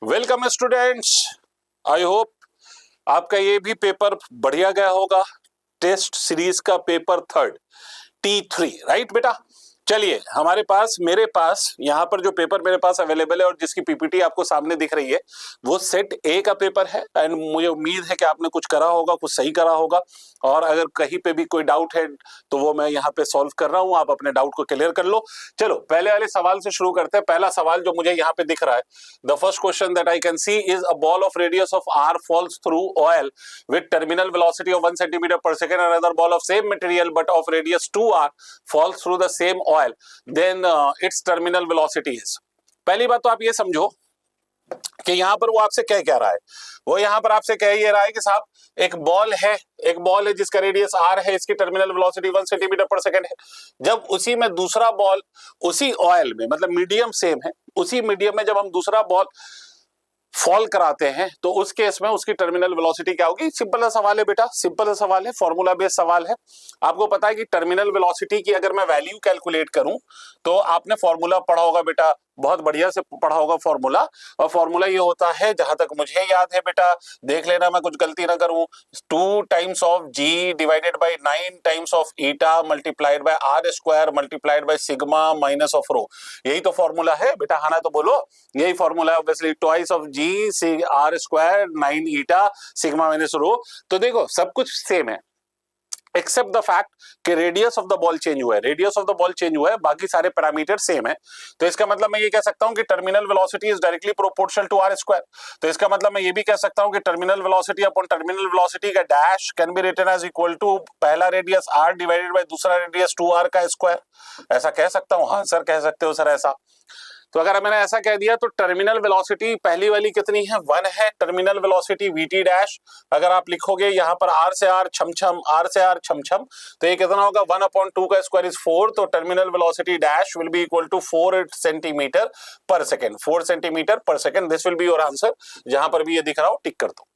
Welcome students, I hope आपका ये भी पेपर बढ़िया गया होगा। टेस्ट सीरीज का पेपर 3 T3, राइट बेटा। चलिए हमारे पास मेरे पास यहाँ पर जो पेपर मेरे पास अवेलेबल है और जिसकी पीपीटी आपको सामने दिख रही है वो सेट ए का पेपर है। एंड मुझे उम्मीद है कि आपने कुछ करा होगा, कुछ सही करा होगा, और अगर कहीं पे भी कोई डाउट है तो वो मैं यहाँ पे सॉल्व कर रहा हूँ, आप अपने डाउट को क्लियर कर लो। चलो पहले वाले सवाल से शुरू करते हैं। पहला सवाल जो मुझे यहाँ पे दिख रहा है, the first question that I can see is a ball of radius of r falls through oil with terminal velocity of 1 centimetre per second, another ball of same material but of radius 2r falls through the same oil, then its terminal velocity is। पहली बात तो आप ये समझो कि यहाँ पर वो आपसे क्या कह रहा है। वो यहाँ पर आपसे कह ये रहा है कि साहब एक बॉल है जिसका रेडियस r है, इसकी terminal velocity 1 centimetre per second है। जब उसी में दूसरा बॉल उसी ऑयल में, मतलब मीडियम सेम है, उसी मीडियम में जब हम दूसरा बॉल फॉल कराते हैं तो उस केस में उसकी टर्मिनल वेलोसिटी क्या होगी। सिंपल सा सवाल है बेटा, सिंपल सा सवाल है, फॉर्मूला बेस्ड सवाल है। आपको पता है कि टर्मिनल वेलोसिटी की अगर मैं वैल्यू कैलकुलेट करूं तो आपने फॉर्मूला पढ़ा होगा बेटा, बहुत बढ़िया से पढ़ा होगा फॉर्मूला। और फॉर्मूला ये होता है, जहां तक मुझे याद है बेटा, देख लेना मैं कुछ गलती ना करूं, 2 times of g divided by 9 times of eta multiplied by r square multiplied by sigma minus of rho. यही तो फॉर्मूला है बेटा, है ना? तो बोलो यही फॉर्मूला है obviously, twice of G R square 9 eta sigma minus rho. तो देखो सब कुछ सेम है एक्सेप्ट द फैक्ट कि radius of the ball change हुआ है, radius of the ball change हुआ है, बाकी सारे पैरामीटर सेम है। तो इसका मतलब मैं ये कह सकता हूं कि terminal velocity is directly proportional to R square. तो इसका मतलब मैं ये भी कह सकता हूं कि terminal velocity upon terminal velocity का dash can be written as equal to पहला रेडियस r डिवाइडेड बाय दूसरा रेडियस 2r का स्क्वायर। ऐसा कह सकता हूं? हाँ सर कह सकते हो सर ऐसा। तो अगर मैंने ऐसा कह दिया तो टर्मिनल वेलोसिटी पहली वाली कितनी है, 1 है। टर्मिनल वेलोसिटी vt डैश, अगर आप लिखोगे यहाँ पर r से r छम r से r छम, तो ये कितना होगा 1/2 का स्क्वायर इज 4। तो terminal velocity dash will be equal to 4 centimetre per second, 4 centimetre per second. This will be your answer. जहां पर भी ये दिख रहा हो टिक कर दो,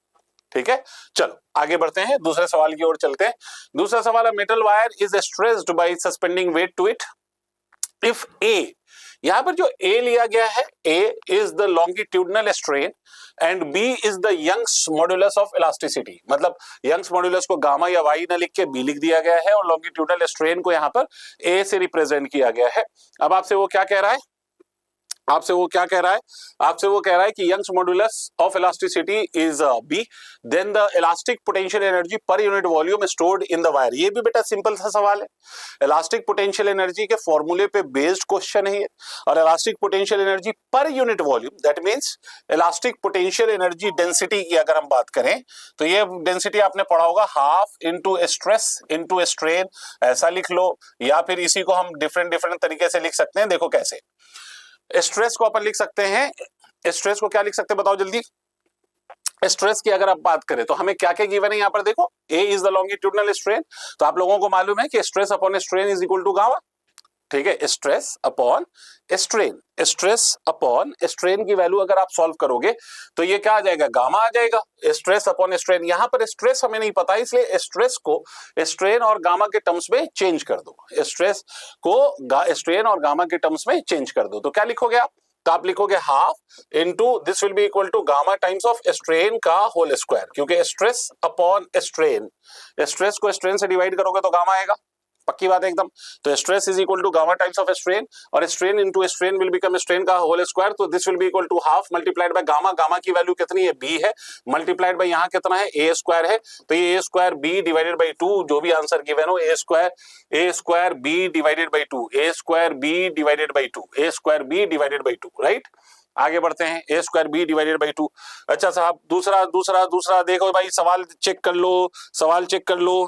ठीक है। चलो आगे बढ़ते हैं, दूसरे सवाल की ओर चलते हैं। दूसरा सवाल है, metal wire is stressed by suspending weight to it if A. यहां पर जो A लिया गया है, A is the longitudinal strain and B is the Young's modulus of elasticity. मतलब यंग्स मॉड्यूलस को गामा या वाई ना लिख के B लिख दिया गया है और लॉन्गिट्यूडनल स्ट्रेन को यहां पर A से रिप्रेजेंट किया गया है। अब आपसे वो क्या कह रहा है, आपसे वो क्या कह रहा है, आपसे वो कह रहा है कि Young's modulus of elasticity is B, then the elastic potential energy per unit volume stored in the wire. ये भी बेटा सिंपल सा सवाल है, इलास्टिक पोटेंशियल एनर्जी के फॉर्मूले पे बेस्ड क्वेश्चन है। और elastic potential energy per unit volume, that means elastic potential energy density की अगर हम बात करें तो ये डेंसिटी आपने पढ़ा होगा half into stress into strain, ऐसा लिख लो। या फिर इसी को हम डिफरेंट तरीके से लिख सकते हैं। देखो कैसे, स्ट्रेस को अपन लिख सकते हैं, स्ट्रेस को क्या लिख सकते हैं बताओ जल्दी। स्ट्रेस की अगर आप बात करें तो हमें क्या क्या गिवन है यहाँ पर, देखो A is the longitudinal strain. तो आप लोगों को मालूम है कि stress upon strain is equal to gamma, ठीक है। Stress upon strain, stress upon strain की वैल्यू अगर आप सॉल्व करोगे तो ये क्या आ जाएगा, गामा आ जाएगा। स्ट्रेस अपॉन स्ट्रेन, यहां पर स्ट्रेस हमें नहीं पता इसलिए स्ट्रेस को स्ट्रेन और गामा के टर्म्स में चेंज कर दो, स्ट्रेस को स्ट्रेन और गामा के टर्म्स में चेंज कर दो। तो क्या लिखोगे आप, तो आप लिखोगे half into this will be equal to gamma times of strain का होल स्क्वायर, क्योंकि स्ट्रेस अपॉन स्ट्रेन, स्ट्रेस को स्ट्रेन से डिवाइड करोगे तो गामा आएगा, पक्की बात है एकदम। तो stress is equal to gamma times of strain और strain into strain will become strain का होल स्क्वायर। तो this will be equal to half multiplied by gamma, gamma की वैल्यू कितनी है B है, मल्टीप्लाइड बाय यहाँ कितना है A स्क्वायर है, तो ये A square B divided by 2, जो भी आंसर गिवन हो A square B divided by 2, A square B divided by 2, A square B divided by 2, right. आगे बढ़ते हैं, A square B divided by 2। अच्छा साहब दूसरा देखो भाई, सवाल चेक कर लो, सवाल चेक कर लो,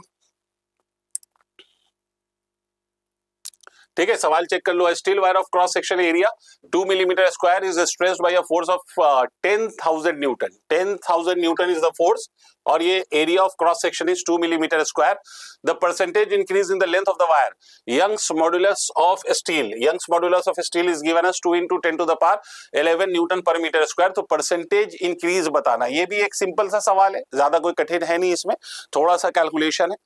ठीक है। सवाल चेक कर लो, steel wire of cross section area 2 millimetre square is stressed by a force of 10,000 newton, 10,000 newton is the force और ये area of cross section is 2 millimetre square. The percentage increase in the length of the wire, Young's modulus of steel, Young's modulus of steel is given as 2 × 10⁻11 newton per metre square. तो percentage increase बताना, ये भी एक simple सा सवाल है, ज्यादा कोई कठिन है नहीं इसमें, थोड़ा सा कैलकुलेशन है।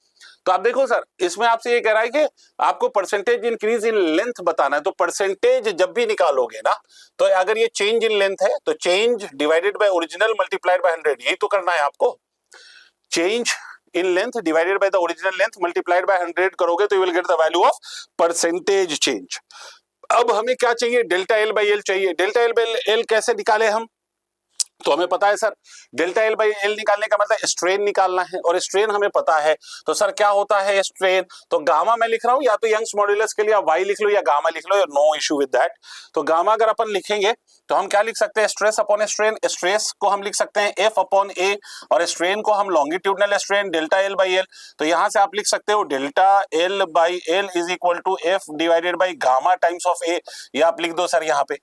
तो आप देखो सर, इसमें आपसे ये कह रहा है कि आपको परसेंटेज इंक्रीज इन लेंथ बताना है। तो परसेंटेज जब भी निकालोगे ना, तो अगर ये चेंज इन लेंथ है तो change divided by original multiplied by 100, यही तो करना है आपको। Change in length divided by the original length multiplied by 100 करोगे तो you will get the value of percentage change. अब हमें क्या चाहिए, डेल्टा एल बाई एल चाहिए। डेल्टा एल बाई एल कैसे निकाले हम, तो हमें पता है sir, delta L by L निकालने का मतलब स्ट्रेन निकालना है, और स्ट्रेन हमें पता है। तो सर क्या होता है स्ट्रेन, तो गामा मैं लिख रहा हूं, या तो यंग्स मॉड्यूलस के लिए आप वाई लिख लो या गामा लिख लो, नो इश्यू विद दैट। तो गामा अगर अपन लिखेंगे तो हम क्या लिख सकते हैं, स्ट्रेस अपॉन स्ट्रेन। स्ट्रेस को हम लिख सकते हैं एफ अपॉन ए, और स्ट्रेन को हम longitudinal strain delta L by L. तो यहां से आप लिख सकते हो delta L by L is equal to F divided by gamma times of A, ये आप लिख दो सर यहाँ पे।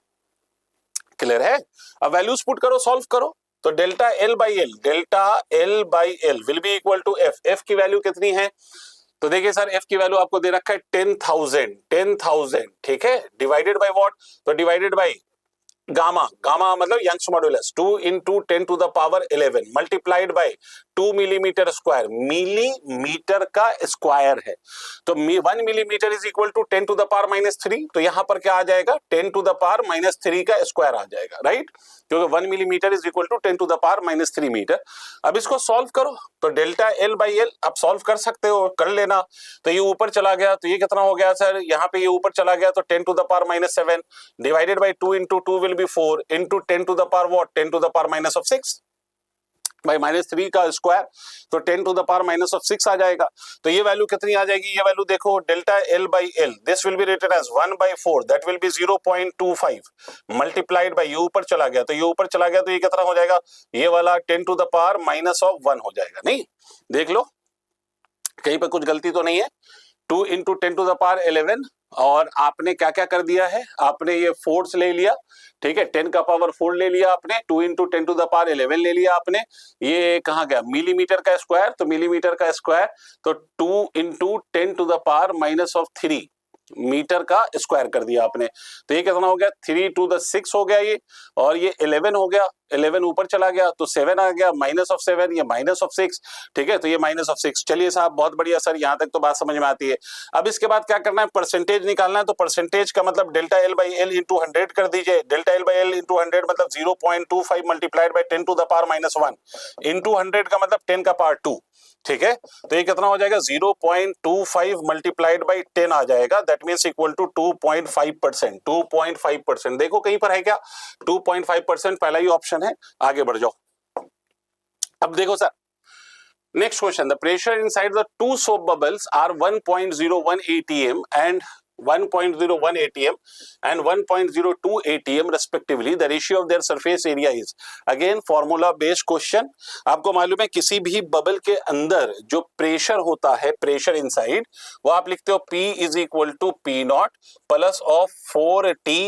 क्लियर है। अब वैल्यूज पुट करो, सॉल्व करो। तो delta L by L will be equal to F. F की वैल्यू कितनी है, तो देखिए सर एफ की वैल्यू आपको दे रखा है 10,000, ठीक है, डिवाइडेड बाय व्हाट, तो डिवाइडेड बाय गामा, गामा मतलब Young's modulus 2 into 10 to the power 11 multiplied by 2 millimetre square, millimetre का स्क्वायर है। तो 1 millimetre is equal to 10 to the power -3, तो यहां पर क्या आ जाएगा, 10 to the power -3 का स्क्वायर आ जाएगा, राइट, क्योंकि 1 millimetre is equal to 10 to the power -3 metre. अब इसको सॉल्व करो, तो डेल्टा एल बाई एल आप सॉल्व कर सकते हो, कर लेना। तो ये ऊपर चला गया, तो ये कितना हो गया सर, यहाँ पे ये ऊपर चला गया तो 10 to the power -7 divided by 2 into 2 will be 4 into 10 to the power what, 10 to the power -6 by -3 का स्क्वायर, तो 10 to the power -6 आ जाएगा। तो ये वैल्यू कितनी आ जाएगी, ये वैल्यू देखो, delta L by L this will be written as 1/4, that will be 0.25 multiplied by, ये ऊपर चला गया, तो ये ऊपर चला गया तो ये कितना हो जाएगा, ये वाला 10 to the power -1 हो जाएगा। नहीं, देख लो कहीं पर कुछ गलती तो नहीं है। 2 into 10 to the power 11, और आपने क्या क्या कर दिया है, आपने ये फोर्स ले लिया, ठीक है, 10 का पावर 4 ले लिया आपने, 2 into 10 to the power 11 ले लिया आपने, ये कहाँ गया, मिलीमीटर का स्क्वायर, तो मिलीमीटर का स्क्वायर, तो 2 into 10 to the power -3 metre का स्क्वायर कर दिया आपने। तो ये कितना हो गया, 3 to the 6 हो गया ये, और ये 11 हो गया, 11 ऊपर चला गया तो 7 आ गया, -7, ये -6, ठीक है, तो ये -6। चलिए साहब बहुत बढ़िया सर, यहाँ तक तो बात समझ में आती है। अब इसके बाद क्या करना है, परसेंटेज निकालना है। तो परसेंटेज का मतलब delta L by L into 100 कर दीजिए। Delta L by L into 100 मतलब 0.25 multiplied by 10 to the power -1 into 100 का मतलब 10 का पावर 2, ठीक है, तो ये कितना हो जाएगा, 0.25 मल्टीप्लाइड बाई 10 आ जाएगा, दैट मींस इक्वल टू 2.5%। 2.5% देखो कहीं पर है क्या, 2.5% पहला ही ऑप्शन है, आगे बढ़ जाओ। अब देखो sir next question, the pressure inside the two soap bubbles are 1.01 atm and 1.01 atm and 1.02 atm respectively. The ratio of their surface area is, again formula based question। आपको मालूम है किसी भी बबल के अंदर जो प्रेशर होता है, प्रेशर इनसाइड, वो आप लिखते हो P is equal to P0 plus of 4T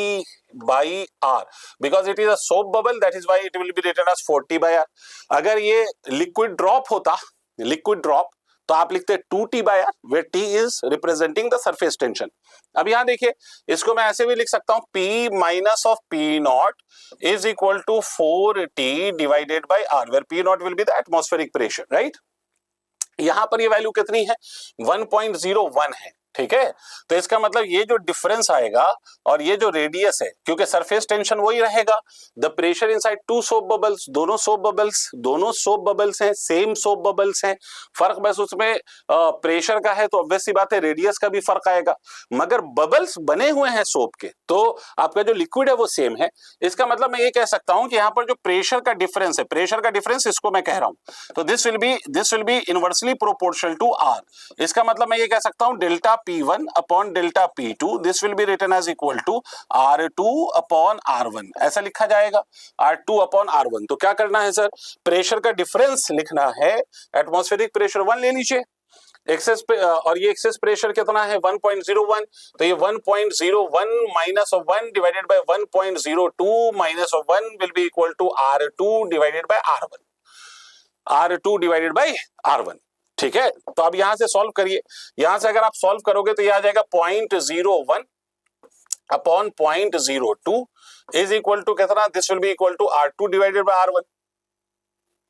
by R, because it is a soap bubble, that is why it will be written as 4T by R। अगर ये लिक्विड ड्रॉप होता, liquid drop, तो आप लिखते 2T by R, where T is representing the surface tension। अब यहां देखिए, इसको मैं ऐसे भी लिख सकता हूं, P minus of P0 is equal to 4T divided by R, where P0 will be the atmospheric pressure, right? यहां पर ये वैल्यू कितनी है, 1.01 है, ठीक है, तो इसका मतलब ये जो डिफरेंस आएगा और ये जो रेडियस है, क्योंकि सरफेस टेंशन वही रहेगा। The pressure inside two soap bubbles, दोनों सोप बबल्स हैं, सेम सोप बबल्स हैं, फर्क बस उसमें प्रेशर का है, तो ऑब्वियस सी बात है रेडियस का भी फर्क आएगा, मगर बबल्स बने हुए हैं सोप के, तो आपका जो लिक्विड है वो सेम है। इसका मतलब मैं ये कह सकता हूं कि यहाँ पर जो प्रेशर का डिफरेंस है, प्रेशर का डिफरेंस इसको मैं कह रहा हूं, तो this will be inversely proportional to R. इसका मतलब मैं ये कह सकता हूं delta P1 upon delta P2, this will be written as equal to R2 upon R1, ऐसा लिखा जाएगा, R2 अपॉन R1। तो क्या करना है सर, प्रेशर का डिफरेंस लिखना है, एटमॉस्फेरिक प्रेशर 1 ले लीजिए, एक्सेस और ये एक्सेस प्रेशर कितना है 1.01, तो ये 1.01 minus of 1 divided by 1.02 minus of 1 will be equal to R2 divided by R1, R2 divided by R1, ठीक है। तो अब यहां से सॉल्व करिए, यहां से अगर आप सॉल्व करोगे तो ये आ जाएगा 0.01 अपॉन 0.02 इज इक्वल टू कितना, this will be equal to R2 divided by R1,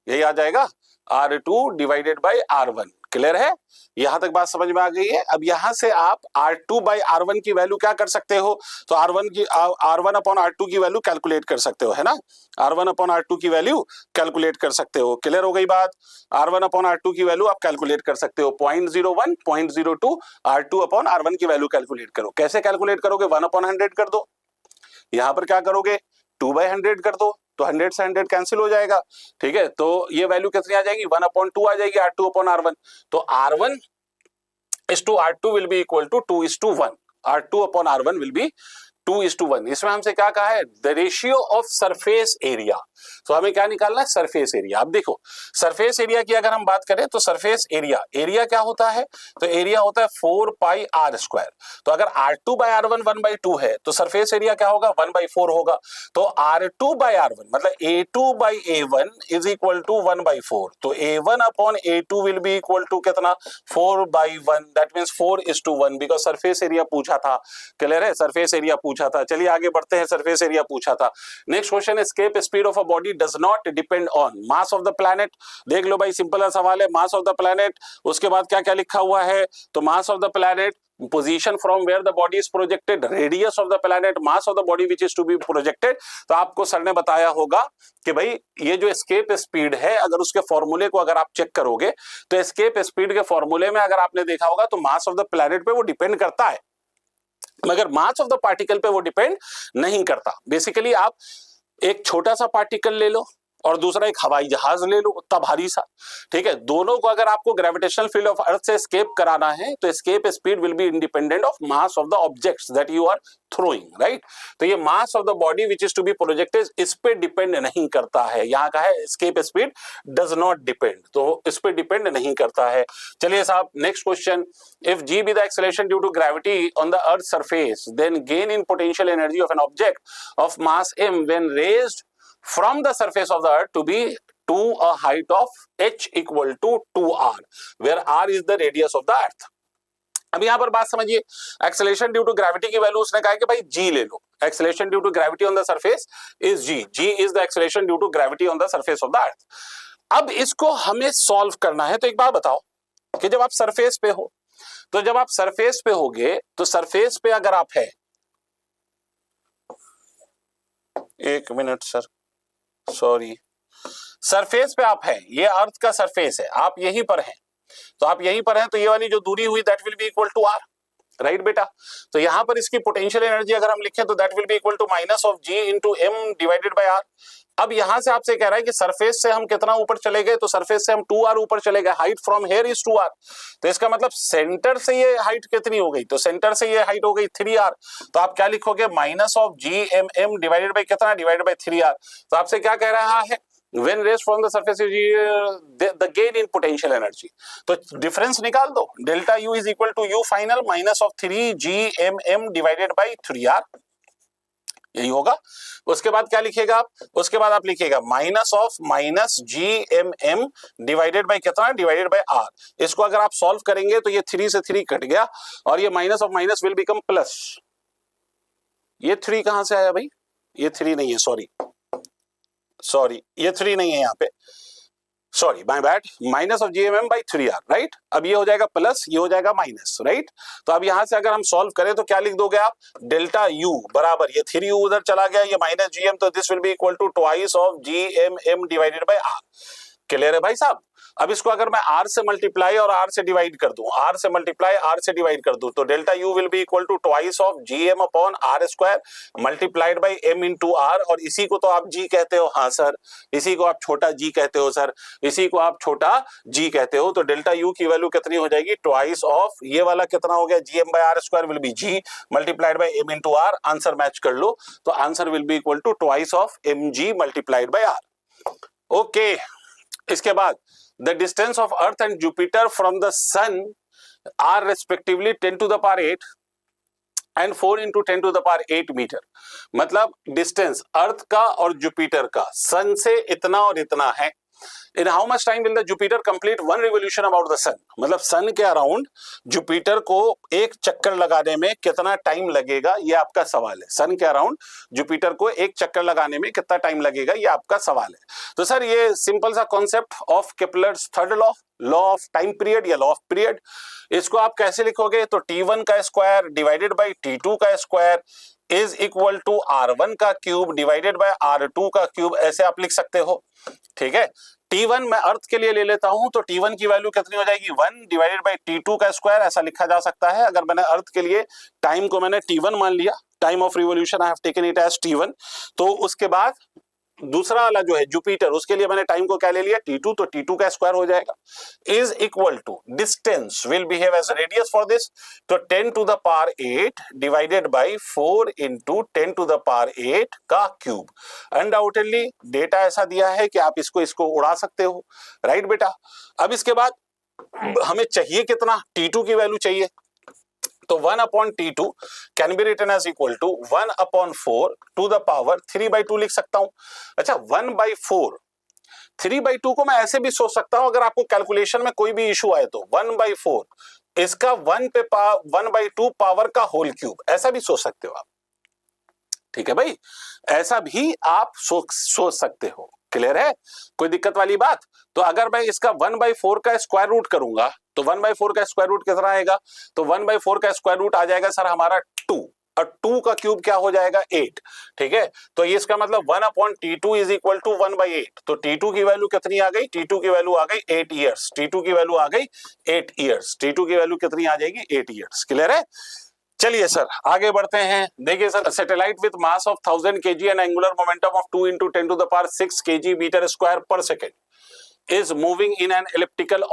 यही आ जाएगा, R2 divided by R1। Clear है? यहां तक बात समझ में आ गई है? अब यहां से आप R2/R1 की वैल्यू क्या कर सकते हो? तो R1/R2 की वैल्यू कैलकुलेट कर सकते हो, है ना? R1/R2 की वैल्यू कैलकुलेट कर सकते हो। क्लियर हो गई बात? R1/R2 की वैल्यू आप कैलकुलेट कर सकते हो 0.01, 0.02, R2/R1 की वैल्यू कैलकुलेट करो। कैसे कैलकुलेट करोगे? 1/100 कर दो। यहां पर क्या करोगे? 2/100 कर दो, तो 100 से 100 कैंसिल हो जाएगा। ठीक है, तो ये वैल्यू कितनी आ जाएगी? 1/2 आ जाएगी R2/R1। तो R1:R2 will be equal to 2:1. R2/R1 will be 2:1। इसमें हमसे क्या कहा है? The ratio of surface area. तो हमें क्या निकालना है? Surface area. अब देखो, सरफेस एरिया की अगर हम बात करें तो सरफेस एरिया क्या होता है? तो एरिया होता है 4πr²। तो अगर R2/R1 1/2 है तो सरफेस एरिया क्या होगा? 1/4 होगा। तो R2/R1 मतलब A2/A1 इज इक्वल टू 1/4। तो A1/A2 will be equal to कितना? 4/1। That means 4:1, because surface area पूछा था। क्लियर है? सरफेस एरिया पूछा था। चलिए आगे बढ़ते हैं। सरफेस एरिया पूछा था। Next question, escape speed of a body does not depend on mass of the planet. देख लो भाई, सिंपल सा सवाल है। मास ऑफ द प्लैनेट, उसके बाद क्या क्या लिखा हुआ है? तो मास of the planet, position from where the body is projected, radius of the planet, mass of the body which is to be projected। तो आपको सर ने बताया होगा कि भाई ये जो एस्केप स्पीड है, अगर उसके फॉर्मूले को अगर आप चेक करोगे तो एस्केप स्पीड के फॉर्मूले में अगर आपने देखा होगा तो मास ऑफ द प्लैनेट पे वो डिपेंड करता है, मगर मास ऑफ द पार्टिकल पे वो डिपेंड नहीं करता। बेसिकली आप एक छोटा सा पार्टिकल ले लो और दूसरा एक हवाई जहाज ले लो, उतना भारी सा। ठीक है, दोनों को अगर आपको ग्रेविटेशनल फील्ड ऑफ अर्थ से एस्केप कराना है तो escape speed will be independent of mass of the objects that you are throwing, right? तो ये mass of the body which is to be projected इस पे डिपेंड नहीं करता है। यहाँ का है escape speed does not depend, तो इस पे डिपेंड नहीं करता है। चलिए साहब, next question, if G be the acceleration due to gravity on the earth surface, then gain in potential energy of an object of mass m when raised from the surface of the earth to be to a height of h equal to 2r, where r is the radius of the earth। अब यहां पर बात समझिए, acceleration due to gravity की value उसने कहा है कि भाई g ले लो। Acceleration due to gravity on the surface is g is the acceleration due to gravity on the surface of the earth. अब इसको हमें सॉल्व करना है। तो एक बात बताओ कि जब आप सरफेस पे हो, तो जब आप सरफेस पे होगे तो सरफेस पे अगर आप है, एक मिनट सर, सॉरी, सरफेस पे आप हैं, ये अर्थ का सरफेस है, आप यहीं पर हैं, तो आप यहीं पर हैं, तो ये वाली जो दूरी हुई that will be equal to R, right बेटा? तो यहां पर इसकी पोटेंशियल एनर्जी अगर हम लिखें तो that will be equal to minus of G into M divided by R. अब यहां से आपसे कह रहा है कि सरफेस से हम कितना ऊपर चले गए? तो सरफेस से हम 2r ऊपर चले गए। Height from here is 2r। तो इसका मतलब सेंटर से ये हाइट कितनी हो गई? तो सेंटर से ये हाइट हो गई 3r। तो आप क्या लिखोगे? Minus of G M M divided by कितना? Divided by 3r। तो आपसे क्या कह रहा है? When raised from the surface, the gain in potential energy। तो डिफरेंस निकाल दो, delta U is equal to U final minus of 3GMM divided by 3R, यही होगा। उसके बाद क्या लिखेगा आप? उसके बाद आप लिखेगा minus of minus GMM divided by कितना? Divided by R। इसको अगर आप सॉल्व करेंगे तो ये 3 से 3 कट गया और ये minus of minus will become plus. ये 3 कहां से आया भाई? ये 3 नहीं है, सॉरी, ये 3 नहीं है यहाँ पे, sorry my bad. Minus of GMM by 3R, right? अब ये हो जाएगा प्लस, ये हो जाएगा माइनस, राइट? तो अब यहां से अगर हम सॉल्व करें तो क्या लिख दोगे आप? डेल्टा U बराबर, ये 3U उधर चला गया, ये माइनस GM, तो this will be equal to twice of GMM divided by R। Clear है भाई साहब? अब इसको अगर मैं R से मल्टीप्लाई और R से डिवाइड कर दूं, R से मल्टीप्लाई R से डिवाइड कर दूं, तो delta U will be equal to twice of GM upon R square multiplied by M into R। और इसी को तो आप G कहते हो। हाँ सर, इसी को आप छोटा G कहते हो सर, इसी को आप छोटा G कहते हो। तो डेल्टा U की वैल्यू कितनी हो जाएगी? ट्वाइस ऑफ ये वाला कितना हो गया? GM by R square will be G multiplied by M into R। Answer match कर लो, तो answer will be equal to twice of MG multiplied by R। Okay, इसके बाद the distance of earth and Jupiter from the sun are respectively 10 to the power 8 and 4 into 10 to the power 8 मीटर। मतलब distance earth का और Jupiter का सन से इतना और इतना है। In how much time will the Jupiter complete one revolution about the sun? मतलब सन के अराउंड जुपिटर को एक चक्कर लगाने में कितना टाइम लगेगा, ये आपका सवाल है। सन के अराउंड जुपिटर को एक चक्कर लगाने में कितना टाइम लगेगा, ये आपका सवाल है। तो सर ये सिंपल सा concept of Kepler's third law, law of time period या लॉ ऑफ पीरियड। इसको आप कैसे लिखोगे, तो T1 का स्क्वायर डिवाइडेड बाई T2 का square is equal to R1 का क्यूब डिवाइडेड बाय R2 का क्यूब, ऐसे आप लिख सकते हो। ठीक है, T1 मैं अर्थ के लिए ले लेता हूं, तो T1 की वैल्यू कितनी हो जाएगी, 1 डिवाइडेड बाई T2 का स्क्वायर, ऐसा लिखा जा सकता है। अगर मैंने अर्थ के लिए टाइम को मैंने T1 मान लिया, time of revolution I have taken it as T1, तो उसके बाद दूसरा वाला जो है जुपिटर, उसके लिए मैंने टाइम को क्या ले लिया, T2, तो T2 का स्क्वायर हो जाएगा is equal to distance will behave as radius for this, तो 10 to the power 8 divided by 4 into 10 to the power 8 का क्यूब। अनडाउटेडली डेटा ऐसा दिया है कि आप इसको उड़ा सकते हो, राइट बेटा। अब इसके बाद हमें चाहिए कितना, T2 की वैल्यू चाहिए, तो 1 upon T2 can be written as equal to 1 upon 4 to the power 3/2 लिख सकता हूं। अच्छा, 1/4 3/2 को मैं ऐसे भी सोच सकता हूं, अगर आपको कैलकुलेशन में कोई भी इशू आए तो 1/4 इसका 1/2 पावर का होल क्यूब, ऐसा भी सोच सकते हो आप। ठीक है भाई, ऐसा भी आप सोच सकते हो। क्लियर है, कोई दिक्कत वाली बात। तो अगर मैं इसका 1/4 का स्क्वायर रूट करूंगा तो 1/4 का स्क्वायर रूट कितना आएगा, तो 1/4 का स्क्वायर रूट आ जाएगा सर हमारा 2, और 2 का क्यूब क्या हो जाएगा 8। ठीक है, तो ये इसका मतलब 1 upon T2 is equal to 1/8, तो T2 की वैल्यू कितनी आ गई, T2 की वैल्यू आ गई 8 ईयर्स, T2 की वैल्यू आ गई 8 ईयर्स, T2 की वैल्यू कितनी आ जाएगी 8 ईयर्स। क्लियर है, चलिए सर आगे बढ़ते हैं। देखिए sir, satellite with mass of 1000 kg and angular momentum of 2 into 10 to the power 6 kg metre square per second is moving in an elliptical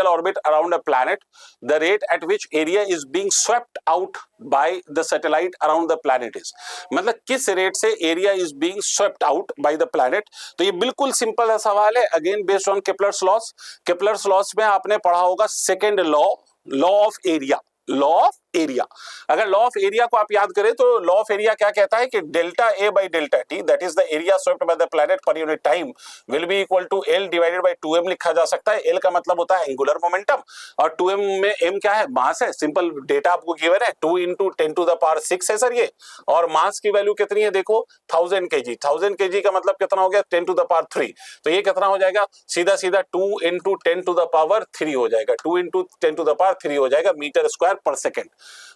orbit around a planet. The rate at which area is being swept out by the satellite around the planet is, मतलब किस rate से area is being swept out by the planet। तो ये बिल्कुल simple सवाल है, again based on Kepler's loss. Kepler's loss में आपने पढ़ा होगा second law, law of area, law of area. अगर लॉ ऑफ एरिया को आप याद करें तो लॉ ऑफ एरिया क्या कहता है कि delta A by delta T, that is the area swept by the planet per unit time, will be equal to L divided by 2m लिखा जा सकता है। एल का मतलब होता है एंगुलर मोमेंटम, और 2m में m क्या है, मास है। सिंपल डेटा आपको गिवन है, 2 into 10 to the power 6 है सर ये, और मास की वैल्यू कितनी है देखो 1000 kg, 1000 kg का मतलब कितना हो गया 10 to the power 3, तो ये कितना हो जाएगा, सीधा सीधा 2 into 10 to the power 3 हो जाएगा, 2 into 10 to the power 3 हो जाएगा metre square per second.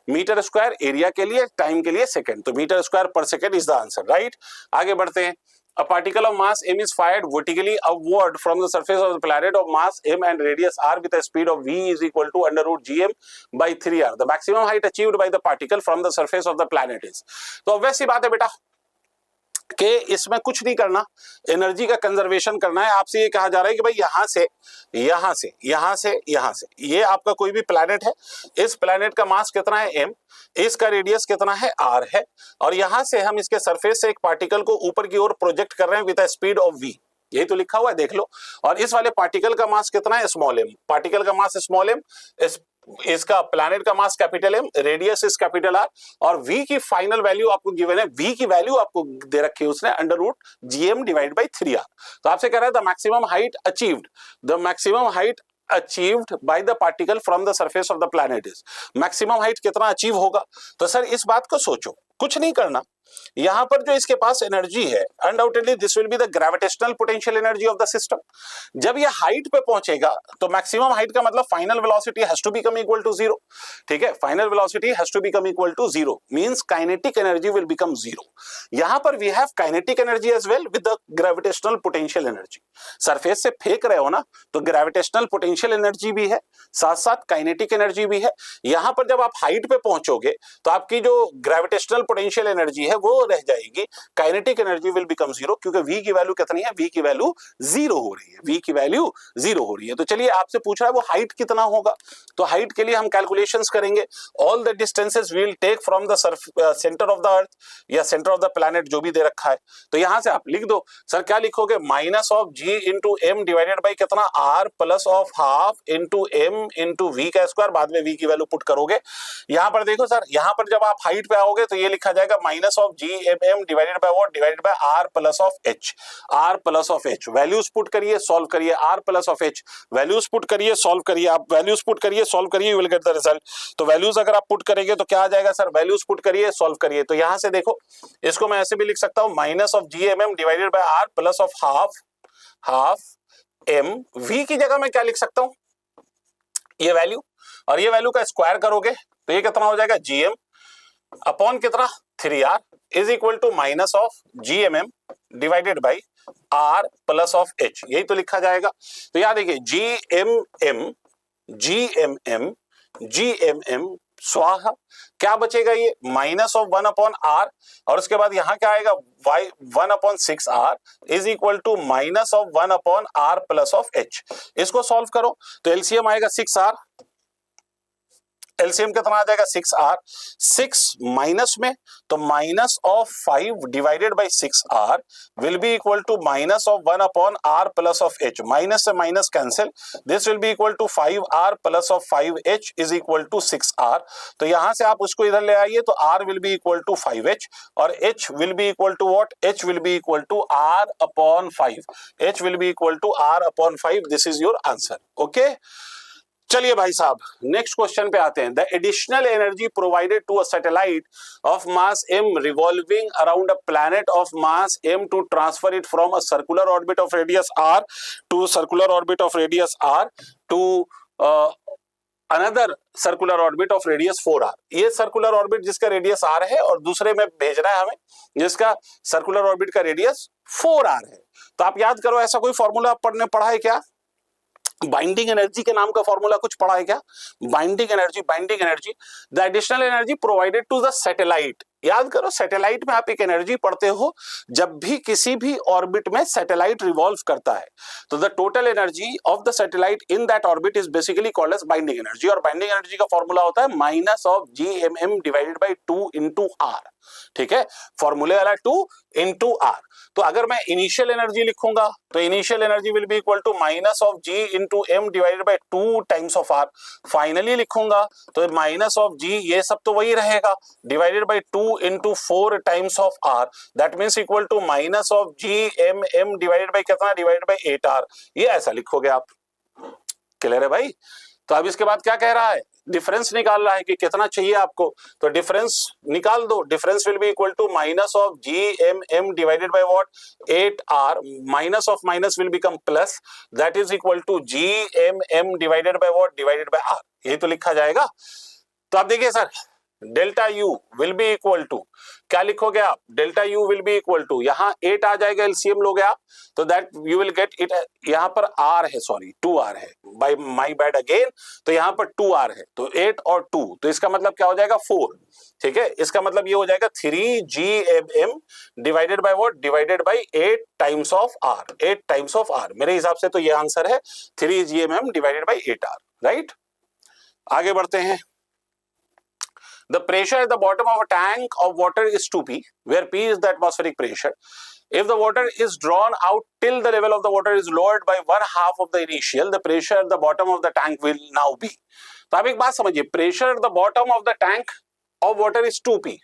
Metre square area के लिए, टाइम के लिए सेकंड, तो मीटर स्क्वायर पर second is the answer, right. आगे बढ़ते हैं। A particle of mass m is fired vertically upward from the surface of the planet of mass m and radius r with a speed of v is equal to under root gm by 3r. The maximum height achieved by the particle from the surface of the planet is. तो वैसी बात है बेटा कि इसमें कुछ नहीं करना, एनर्जी का कंजर्वेशन करना है। आपसे ये कहा जा रहा है कि भाई यहां से यहां से यहां से यहां से, ये आपका कोई भी प्लैनेट है, इस प्लैनेट का मास कितना है m, इसका रेडियस कितना है r है, और यहां से हम इसके सरफेस से एक पार्टिकल को ऊपर की ओर प्रोजेक्ट कर रहे हैं with a speed of v, यही तो लिखा हुआ है देख लो। और इस वाले पार्टिकल का मास कितना है स्मॉल m, पार्टिकल का मास स्मॉल m, इसका प्लैनेट का mass capital M, radius is capital R, और V की फाइनल वैल्यू आपको गिवन है, V की वैल्यू आपको दे रखी है उसने under root GM divide by 3R। तो आपसे कह रहा है the maximum height achieved, the maximum height achieved by the particle from the surface of the planet is, maximum height कितना अचीव होगा। तो सर इस बात को सोचो, कुछ नहीं करना, यहां पर जो इसके पास एनर्जी है undoubtedly this will be the gravitational potential energy of the system. जब ये हाइट पे पहुंचेगा तो मैक्सिमम हाइट का मतलब final velocity has to become equal to 0। ठीक है, final velocity has to become equal to 0 means kinetic energy will become 0। यहां पर we have kinetic energy as well with the gravitational potential energy. Surface से फेंक रहे हो ना, तो ग्रेविटेशनल पोटेंशियल एनर्जी भी है, साथ साथ काइनेटिक एनर्जी भी है। यहां पर जब आप हाइट पे पहुंचोगे तो आपकी जो ग्रेविटेशनल पोटेंशियल एनर्जी है वो रह जाएगी, काइनेटिक एनर्जी विल बिकम 0, क्योंकि v की वैल्यू कितनी है, v की वैल्यू 0 हो रही है, v की वैल्यू 0 हो रही है। तो चलिए आपसे पूछ रहा है वो हाइट कितना होगा, तो हाइट के लिए हम कैलकुलेशंस करेंगे। All the distances we will take from the centre of the earth या सेंटर ऑफ द प्लैनेट जो भी दे रखा है, तो यहां से आप लिख दो सर, क्या लिखोगे, minus of g into m divided by कितना r plus of half into m into v का स्क्वायर, बाद में v की वैल्यू पुट करोगे। यहां पर देखो सर, यहां पर जब आप हाइट पे आओगे तो ये लिखा जाएगा minus of g m divided by what, divided by r plus of h, r plus of h, values put करिए सॉल्व करिए, r plus of h, values put करिए सॉल्व करिए, आप वैल्यूज पुट करिए सॉल्व करिए, you will get the result. तो values अगर आप पुट करेंगे तो क्या आ जाएगा सर, वैल्यूज पुट करिए सॉल्व करिए, तो यहां से देखो इसको मैं ऐसे भी लिख सकता हूं, minus of g m m divided by r plus of half M, V की जगह मैं क्या लिख सकता हूं, ये वैल्यू, और ये वैल्यू का स्क्वायर करोगे तो ये कितना हो जाएगा, जी एम अपॉन कितना 3r is equal to minus of G M M divided by R plus of H, यही तो लिखा जाएगा। तो यहां देखिए G M M G M M G M M स्वाहा, क्या बचेगा, ये माइनस ऑफ 1 अपॉन आर, और उसके बाद यहां क्या आएगा, Y 1 upon 6r is equal to minus of 1 upon R plus of H. इसको सॉल्व करो तो एलसीएम आएगा 6r, एलसीएम कितना आ जाएगा 6r, 6 माइनस में तो minus of 5 divided by 6r will be equal to minus of 1 upon r plus of h, minus से minus cancel, this will be equal to 5r plus of 5h is equal to 6r। तो यहां से आप उसको इधर ले आइए तो r will be equal to 5h और h will be equal to what, h will be equal to r upon 5, h will be equal to r upon 5, this is your answer. Okay, चलिए भाई साहब next question पे आते हैं। The additional energy provided to a satellite of mass m revolving around a planet of mass m to transfer it from a circular orbit of radius r to circular orbit of radius r to another circular orbit of radius 4r। ये circular orbit जिसका radius r है और दूसरे में भेजना है हमें जिसका सर्कुलर ऑर्बिट का रेडियस 4r है। तो आप याद करो ऐसा कोई फॉर्मूला आप पढ़ा है क्या, बाइंडिंग एनर्जी के नाम का फॉर्मूला कुछ पढ़ा है क्या, binding energy the additional energy provided to the satellite. याद करो सैटेलाइट में आप एक एनर्जी पढ़ते हो जब भी किसी भी ऑर्बिट में सैटेलाइट रिवॉल्व करता है तो the total energy of the satellite in that orbit is basically called as binding energy, और बाइंडिंग एनर्जी का फॉर्मूला होता है minus of G M M divided by 2 into R. ठीक है, फॉर्मूले वाला 2 इंटू आर। तो अगर मैं इनिशियल एनर्जी लिखूंगा तो initial energy will be equal to minus of G into M divided by 2 times of R. Finally लिखूंगा तो माइनस ऑफ जी, ये सब तो वही रहेगा, divided by 2 into 4 times of R, that means equal to minus of G M M divided by कितना, divided by 8r। ये ऐसा लिखोगे आप। क्लियर है भाई। तो अब इसके बाद क्या कह रहा है, डिफरेंस निकाल रहा है कि कितना चाहिए आपको, तो डिफरेंस निकाल दो। Difference will be equal to minus of G M M divided by what 8r, minus of minus will become plus, that is equal to G M M divided by what, divided by r। ये तो लिखा जाएगा। तो आप देखिए sir delta u will be equal to, क्या लिखोगे आप, delta u will be equal to, यहां 8 आ जाएगा, एलसीएम लोगे आप तो that you will get it, यहां पर r है, सॉरी 2r है, बाय माय बैड अगेन, तो यहां पर 2r है तो 8 और 2, तो इसका मतलब क्या हो जाएगा 4। ठीक है, इसका मतलब ये हो जाएगा 3gmm divided by what, divided bye 8 times of r, 8 times of r। मेरे हिसाब से तो ये आंसर है 3gmm divided by 8r, right. आगे बढ़ते हैं। The pressure at the bottom of a tank of water is 2p, where p is the atmospheric pressure. If the water is drawn out till the level of the water is lowered by 1/2 of the initial, the pressure at the bottom of the tank will now be. तो आप एक बात समझिए, pressure at the bottom of the tank of water is 2p,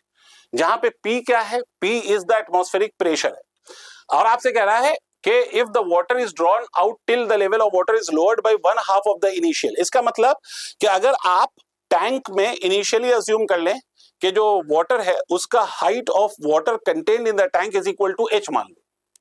जहां पे p क्या है, p is the atmospheric pressure है, और आपसे कह रहा है कि if the water is drawn out till the level of water is lowered by 1/2 of the initial, इसका मतलब कि अगर आप टैंक में इनिशियली अज्यूम कर लें कि जो वाटर है उसका height of water contained in the tank is equal to h, मान लो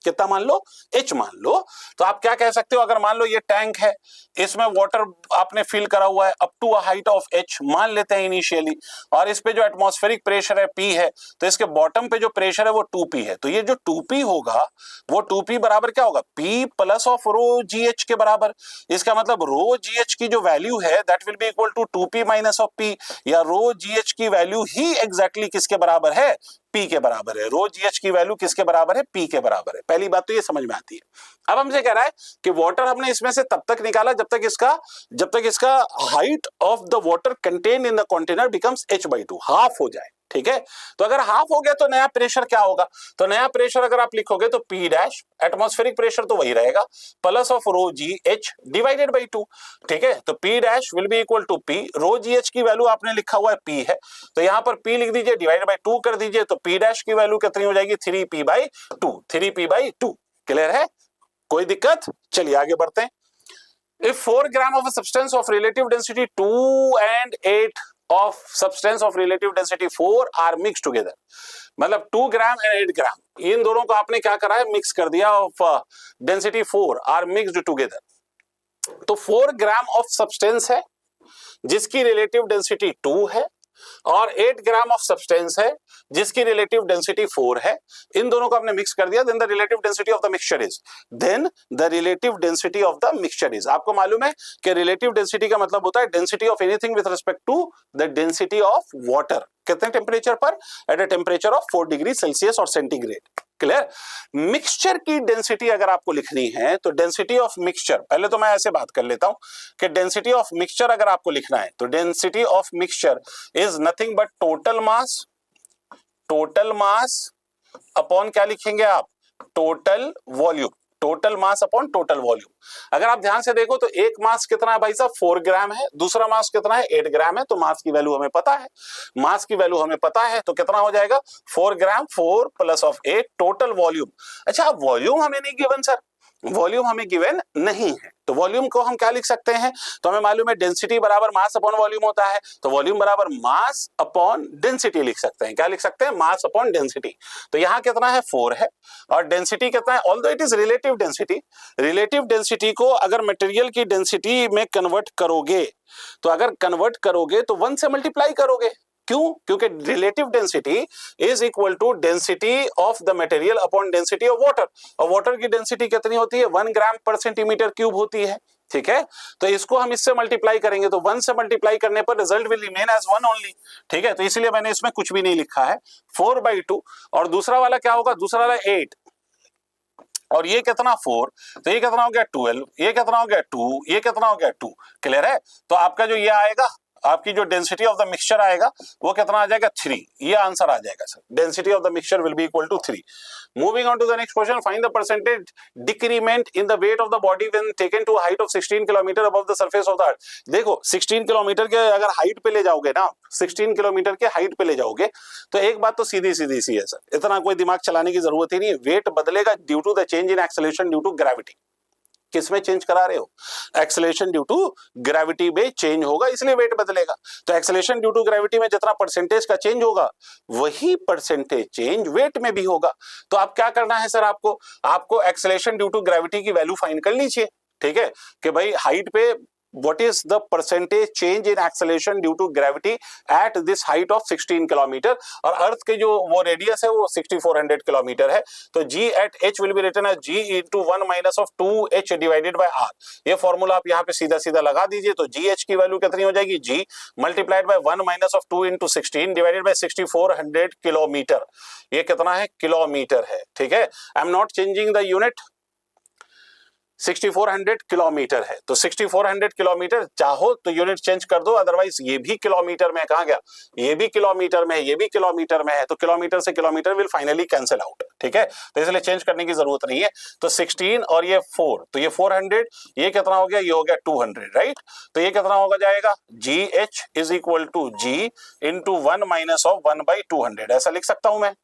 कितना, मान लो h मान लो, तो आप क्या कह सकते हो, अगर मान लो ये टैंक है, इसमें वाटर आपने फिल करा हुआ है up to a height of h मान लेते हैं इनिशियली, और इस पे जो एटमॉस्फेरिक प्रेशर है p है, तो इसके बॉटम पे जो प्रेशर है वो 2p है, तो ये जो 2p होगा वो 2p बराबर क्या होगा, p plus of rho gh के बराबर। इसका मतलब रो gh की जो वैल्यू है that will be equal to 2p minus of p, या रो gh की वैल्यू ही एग्जैक्टली किसके बराबर है, p के बराबर है। रो gh की वैल्यू किसके बराबर है, p के बराबर है। पहली बात तो ये समझ में आती है। अब हमसे कह रहा है कि वाटर हमने इसमें से तब तक निकाला जब तक इसका height of the water contain in the container becomes h/2, half हो जाए। ठीक है, तो अगर हाफ हो गया तो नया प्रेशर क्या होगा, तो नया प्रेशर अगर आप लिखोगे तो p डैश, एटमॉस्फेरिक प्रेशर तो वही रहेगा, plus of rho gh divided by 2। ठीक है, तो p dash will be equal to p, rho gh की वैल्यू आपने लिखा हुआ है p है, तो यहां पर p लिख दीजिए, डिवाइडेड बाई 2 कर दीजिए, तो p डैश की वैल्यू कितनी हो जाएगी, 3p/2, 3p/2। क्लियर है, कोई दिक्कत। चलिए आगे बढ़ते हैं। If 4 gram of a substance of relative density 2 and 8 of substance of relative density 4 are mixed together, मतलब 2 ग्राम एंड 8 ग्राम, इन दोनों को आपने क्या करा है, मिक्स कर दिया, of density 4 are mixed together. तो 4 ग्राम ऑफ सब्सटेंस है जिसकी रिलेटिव डेंसिटी 2 है, और 8 ग्राम ऑफ सब्सटेंस है जिसकी रिलेटिव डेंसिटी 4 है। इन दोनों को आपने मिक्स कर दिया, then the relative density of the mixture is, then the relative density of the mixture is. आपको मालूम है कि रिलेटिव डेंसिटी का मतलब होता है density of anything with respect to the density of water. कितने टेम्परेचर पर? At a temperature of 4 degree Celsius और सेंटीग्रेड। क्लियर? मिक्सचर की डेंसिटी अगर आपको लिखनी है तो डेंसिटी ऑफ मिक्सचर, पहले तो मैं ऐसे बात कर लेता हूं कि डेंसिटी ऑफ मिक्सचर अगर आपको लिखना है तो density of mixture is nothing but total mass upon क्या लिखेंगे आप? Total volume. Total mass upon total volume. अगर आप ध्यान से देखो तो एक मास कितना है भाई साहब? 4 ग्राम है, दूसरा मास कितना है? 8 ग्राम है। तो मास की वैल्यू हमें पता है, मास की वैल्यू हमें पता है, तो कितना हो जाएगा? 4 ग्राम, 4 प्लस ऑफ 8 टोटल वॉल्यूम। अच्छा, वॉल्यूम हमें नहीं गिवन सर, वॉल्यूम हमें गिवन नहीं है, तो वॉल्यूम को हम क्या लिख सकते हैं? तो हमें मालूम है डेंसिटी बराबर मास अपॉन वॉल्यूम होता है, तो वॉल्यूम बराबर मास अपॉन डेंसिटी लिख सकते हैं। क्या लिख सकते हैं? Mass upon density. तो यहां कितना है? 4 है, और डेंसिटी कितना है? Although it is relative density, relative density को अगर मटेरियल की डेंसिटी में कन्वर्ट करोगे, तो अगर कन्वर्ट करोगे तो 1 से मल्टीप्लाई करोगे। क्यों? क्योंकि relative density is equal to density of the material upon density of water, और वाटर की डेंसिटी कितनी होती है? 1 ग्राम पर सेंटीमीटर क्यूब होती है। ठीक है, तो इसको हम इससे मल्टीप्लाई करेंगे, तो 1 से मल्टीप्लाई करने पर result will remain as 1 only. ठीक है, तो इसलिए मैंने इसमें कुछ भी नहीं लिखा है, 4/2। और दूसरा वाला क्या होगा? दूसरा वाला 8, और ये कितना? 4, तो ये कितना हो गया? 12, ये कितना हो गया? 2, ये कितना हो गया? 2। क्लियर है? तो आपका जो ये आएगा, आपकी जो डेंसिटी ऑफ द मिक्सचर आएगा वो कितना आ जाएगा? 3। ये आंसर आ जाएगा sir, density of the mixture will be equal to 3। Moving on to the next question, find the percentage decrement in the weight of the body when taken to height of 16 kilometre above the surface of the earth. देखो 16 kilometre के अगर height पे ले जाओगे ना, 16 kilometre के height पे ले जाओगे, तो एक बात तो सीधी सीधी सी है सर, इतना कोई दिमाग चलाने की जरूरत ही नहीं है। वेट बदलेगा due to the change in acceleration due to gravity. किसमें चेंज करा रहे हो? एक्सेलरेशन ड्यू टू ग्रेविटी में चेंज होगा, इसलिए वेट बदलेगा। तो एक्सेलरेशन ड्यू टू ग्रेविटी में जितना परसेंटेज का चेंज होगा, वही परसेंटेज चेंज वेट में भी होगा। तो आप क्या करना है सर? आपको एक्सेलरेशन ड्यू टू ग्रेविटी की वैल्यू फाइंड कर लीजिए। ठीक है, कि भाई हाइट पे what is the percentage change in acceleration due to gravity at this height of 16 kilometre, और अर्थ के जो वो रेडियस है वो 6400 किलोमीटर है। तो g at h will be written as g into 1 minus of 2h divided by r। ये formula आप यहाँ पे सीधा सीधा लगा दीजिए, तो gh की वैल्यू कितनी हो जाएगी? g multiplied bye 1 minus of 2 into 16 divided by 6400 kilometre. ये कितना है? किलोमीटर है। ठीक है, आई am not changing the unit, 6400 kilometre है, तो 6400 किलोमीटर, चाहो तो यूनिट चेंज कर दो, अदरवाइज ये भी किलोमीटर में, कहां गया? ये भी किलोमीटर में, ये भी किलोमीटर में है, तो किलोमीटर से kilometre will finally cancel out. ठीक है, तो इसलिए चेंज करने की जरूरत नहीं है। तो 16 और ये 4, तो ये 400, ये कितना हो गया? ये हो गया 200, राइट? तो ये कितना होगा जाएगा? GH is equal to G into 1 minus of 1/200, ऐसा लिख सकता हूं मैं।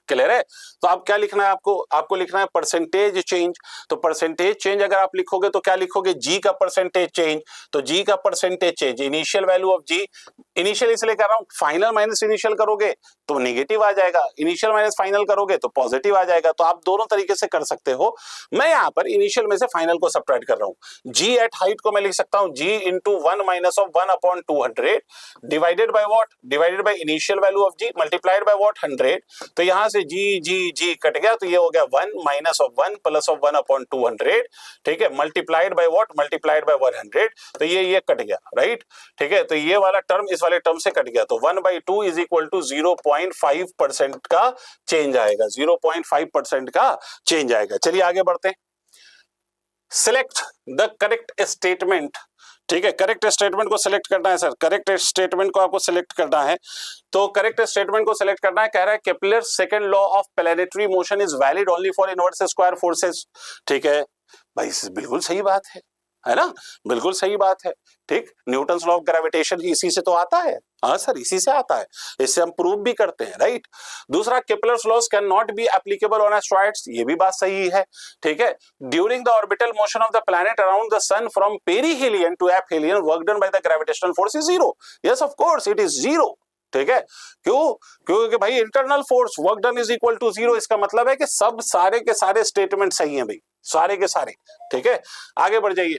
क्लियर है? तो आप क्या लिखना है? आपको लिखना है परसेंटेज चेंज। तो परसेंटेज चेंज अगर आप लिखोगे तो क्या लिखोगे? जी का परसेंटेज चेंज। तो जी का percentage change, initial value of G, initial इसलिए कर रहा हूं, फाइनल माइनस इनिशियल करोगे तो नेगेटिव आ जाएगा, इनिशियल माइनस फाइनल करोगे तो पॉजिटिव आ जाएगा। तो आप दोनों तरीके से कर सकते हो। मैं यहां पर इनिशियल में से फाइनल को सबट्रैक्ट कर रहा हूं। जी एट हाइट को मैं लिख सकता हूं g into 1 minus of 1/200 divided by what? Divided by initial value of g multiplied by what? 100। तो यहां से जी जी जी कट गया, तो ये हो गया 1 माइनस ऑफ 1 प्लस ऑफ 1/200। ठीक है, multiplied by what? Multiplied bye 100। तो ये कट गया, राइट? ठीक है, तो ये वाला टर्म इस वाले टर्म से कट गया, तो 1/2 इज इक्वल टू 0.5% का चेंज आएगा, 0.5% का चेंज आएगा। चलिए आगे बढ़ते हैं। Select the correct statement. ठीक है, करेक्ट स्टेटमेंट को सिलेक्ट करना है सर, करेक्ट स्टेटमेंट को आपको सिलेक्ट करना है। तो करेक्ट स्टेटमेंट को सिलेक्ट करना है, कह रहा है Kepler's second law of planetary motion is valid only for inverse square forces. ठीक है भाई, बिल्कुल सही बात है ना? बिल्कुल सही बात है। ठीक, न्यूटन्स लॉ ऑफ ग्रेविटेशन इसी से तो आता है। हाँ सर, इसी से आता है, इससे हम प्रूव भी करते हैं, राइट? दूसरा, Kepler's laws can not be applicable on asteroids, ये भी बात सही है। ठीक है, during the orbital motion of the planet around the sun from perihelion to aphelion work done by the gravitational force is zero. Yes of course it is zero. ठीक है, क्यों? क्योंकि भाई internal force work done is equal to 0, इसका मतलब है कि सब सारे के सारे स्टेटमेंट सही हैं भाई, सारे के सारे। ठीक है, आगे बढ़ जाइए।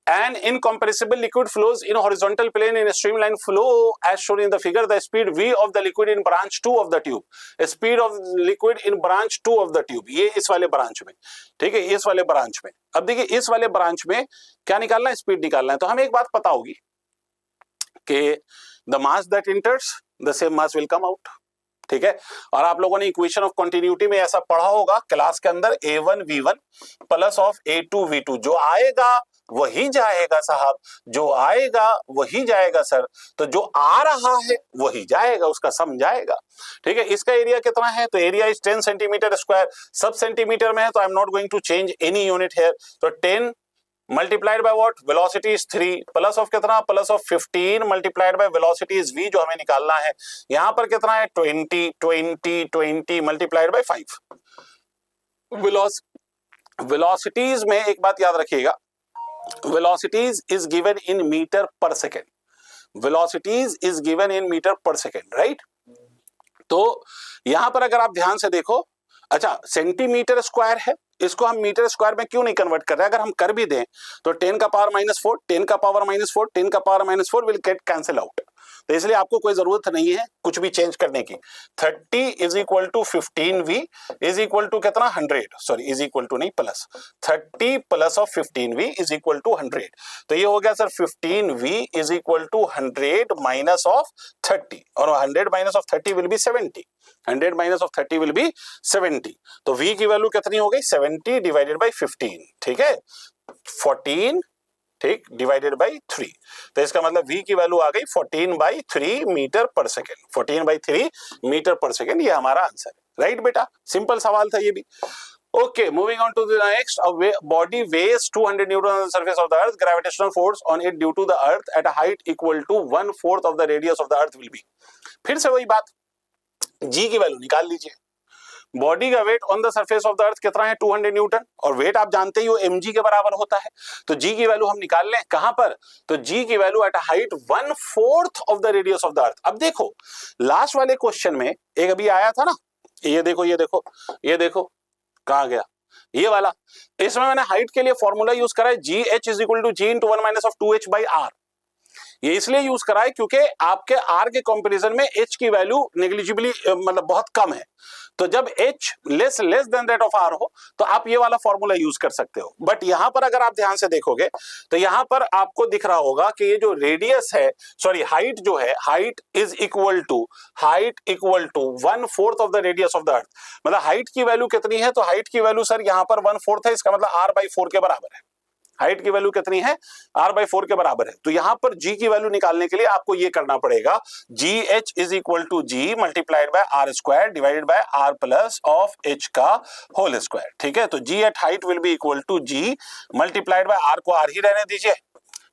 An incompressible liquid flows in a horizontal plane in a streamline flow as shown in the figure. The speed v of the liquid in branch 2 of the tube. Speed of liquid in branch 2 of the tube. ये इस वाले branch में, ठीक है, इस वाले branch में। अब देखिए इस वाले ब्रांच में क्या निकालना है, स्पीड निकालना है। तो हमें एक बात पता होगी कि the mass that enters, the same mass will come out। ठीक है, और आप लोगों ने इक्वेशन ऑफ कंटिन्यूटी में ऐसा पढ़ा होगा क्लास के अंदर, a1v1 प्लस ऑफ a2v2, जो आएगा वही जाएगा साहब, जो आएगा वही जाएगा सर, तो जो आ रहा है वही जाएगा, उसका सम जाएगा। ठीक है, इसका एरिया कितना है, तो एरिया इज 10 सेंटीमीटर स्क्वायर, सब सेंटीमीटर में है, तो I am not going to change any unit here. तो 10 multiplied by what, velocity is 3, plus of कितना, plus of 15 multiplied by velocity is v, जो हमें निकालना है। यहां पर कितना है, 20 मल्टीप्लाइड बाय 5। वेलोसिटीज में एक बात याद रखिएगा, velocities is given in meter per second, velocities is given in meter per second, right? तो यहां पर अगर आप ध्यान से देखो, अच्छा सेंटीमीटर स्क्वायर है, इसको हम मीटर स्क्वायर में क्यों नहीं कन्वर्ट कर रहे हैं? अगर हम कर भी दें तो 10 का पावर -4, 10 का पावर -4, 10 का power -4 will get cancel out, तो इसलिए आपको कोई जरूरत नहीं है कुछ भी चेंज करने की। 30 is equal to 15v is equal to कितना, 100, सॉरी इज इक्वल टू नहीं, plus 30 plus of 15v is equal to 100। तो ये हो गया sir 15v is equal to 100 minus of 30, और 100 minus of 30 will be 70, 100 minus of 30 will be 70। तो v की value कितनी हो गई, 70 डिवाइडेड बाई 15, ठीक है, 14 ठीक डिवाइडेड बाई 3, तो इसका मतलब v की वैल्यू आ गई 14/3 मीटर पर सेकेंड, 14/3 मीटर पर सेकेंड, ये हमारा आंसर है। राइट बेटा, सिंपल सवाल था ये भी। Okay, moving on to the next. A body weighs 200 newton on the surface of the earth. Gravitational force on it due to the earth at a height equal to 1/4 of the radius of the earth will be. फिर से वही बात, g की value निकाल लीजिए। Body का weight on the surface of the earth कितना है, 200 न्यूटन, और वेट आप जानते ही हो mg के बराबर होता है। तो g की वैल्यू हम निकाल लें, कहां पर, तो g की value eight a height 1/4 of the radius of the earth. अब देखो लास्ट वाले क्वेश्चन में एक अभी आया था ना, ये देखो ये देखो ये देखो कहां गया ये वाला, इसमें मैंने हाइट के लिए फॉर्मूला यूज करा है gh is equal to g into 1 minus of 2h by r। ये इसलिए यूज करा है क्योंकि आपके r के कंपैरिजन में h की वैल्यू नेग्लिजिबली मतलब बहुत कम है, तो जब h less than that of r हो तो आप ये वाला फॉर्मूला यूज कर सकते हो। बट यहां पर अगर आप ध्यान से देखोगे तो यहां पर आपको दिख रहा होगा कि ये जो रेडियस है, सॉरी हाइट जो है, height is equal to 1/4 of the radius of the earth. मतलब हाइट की वैल्यू कितनी है, तो हाइट की वैल्यू सर यहां पर 1/4 है, इसका मतलब r/4 के बराबर है। हाइट की वैल्यू कितनी है, r/4 के बराबर है। तो यहां पर g की वैल्यू निकालने के लिए आपको ये करना पड़ेगा, gh is equal to g multiplied by r square divided by r plus of h का होल स्क्वायर। ठीक है, तो g at height will be equal to g multiplied by r को r ही रहने दीजिए,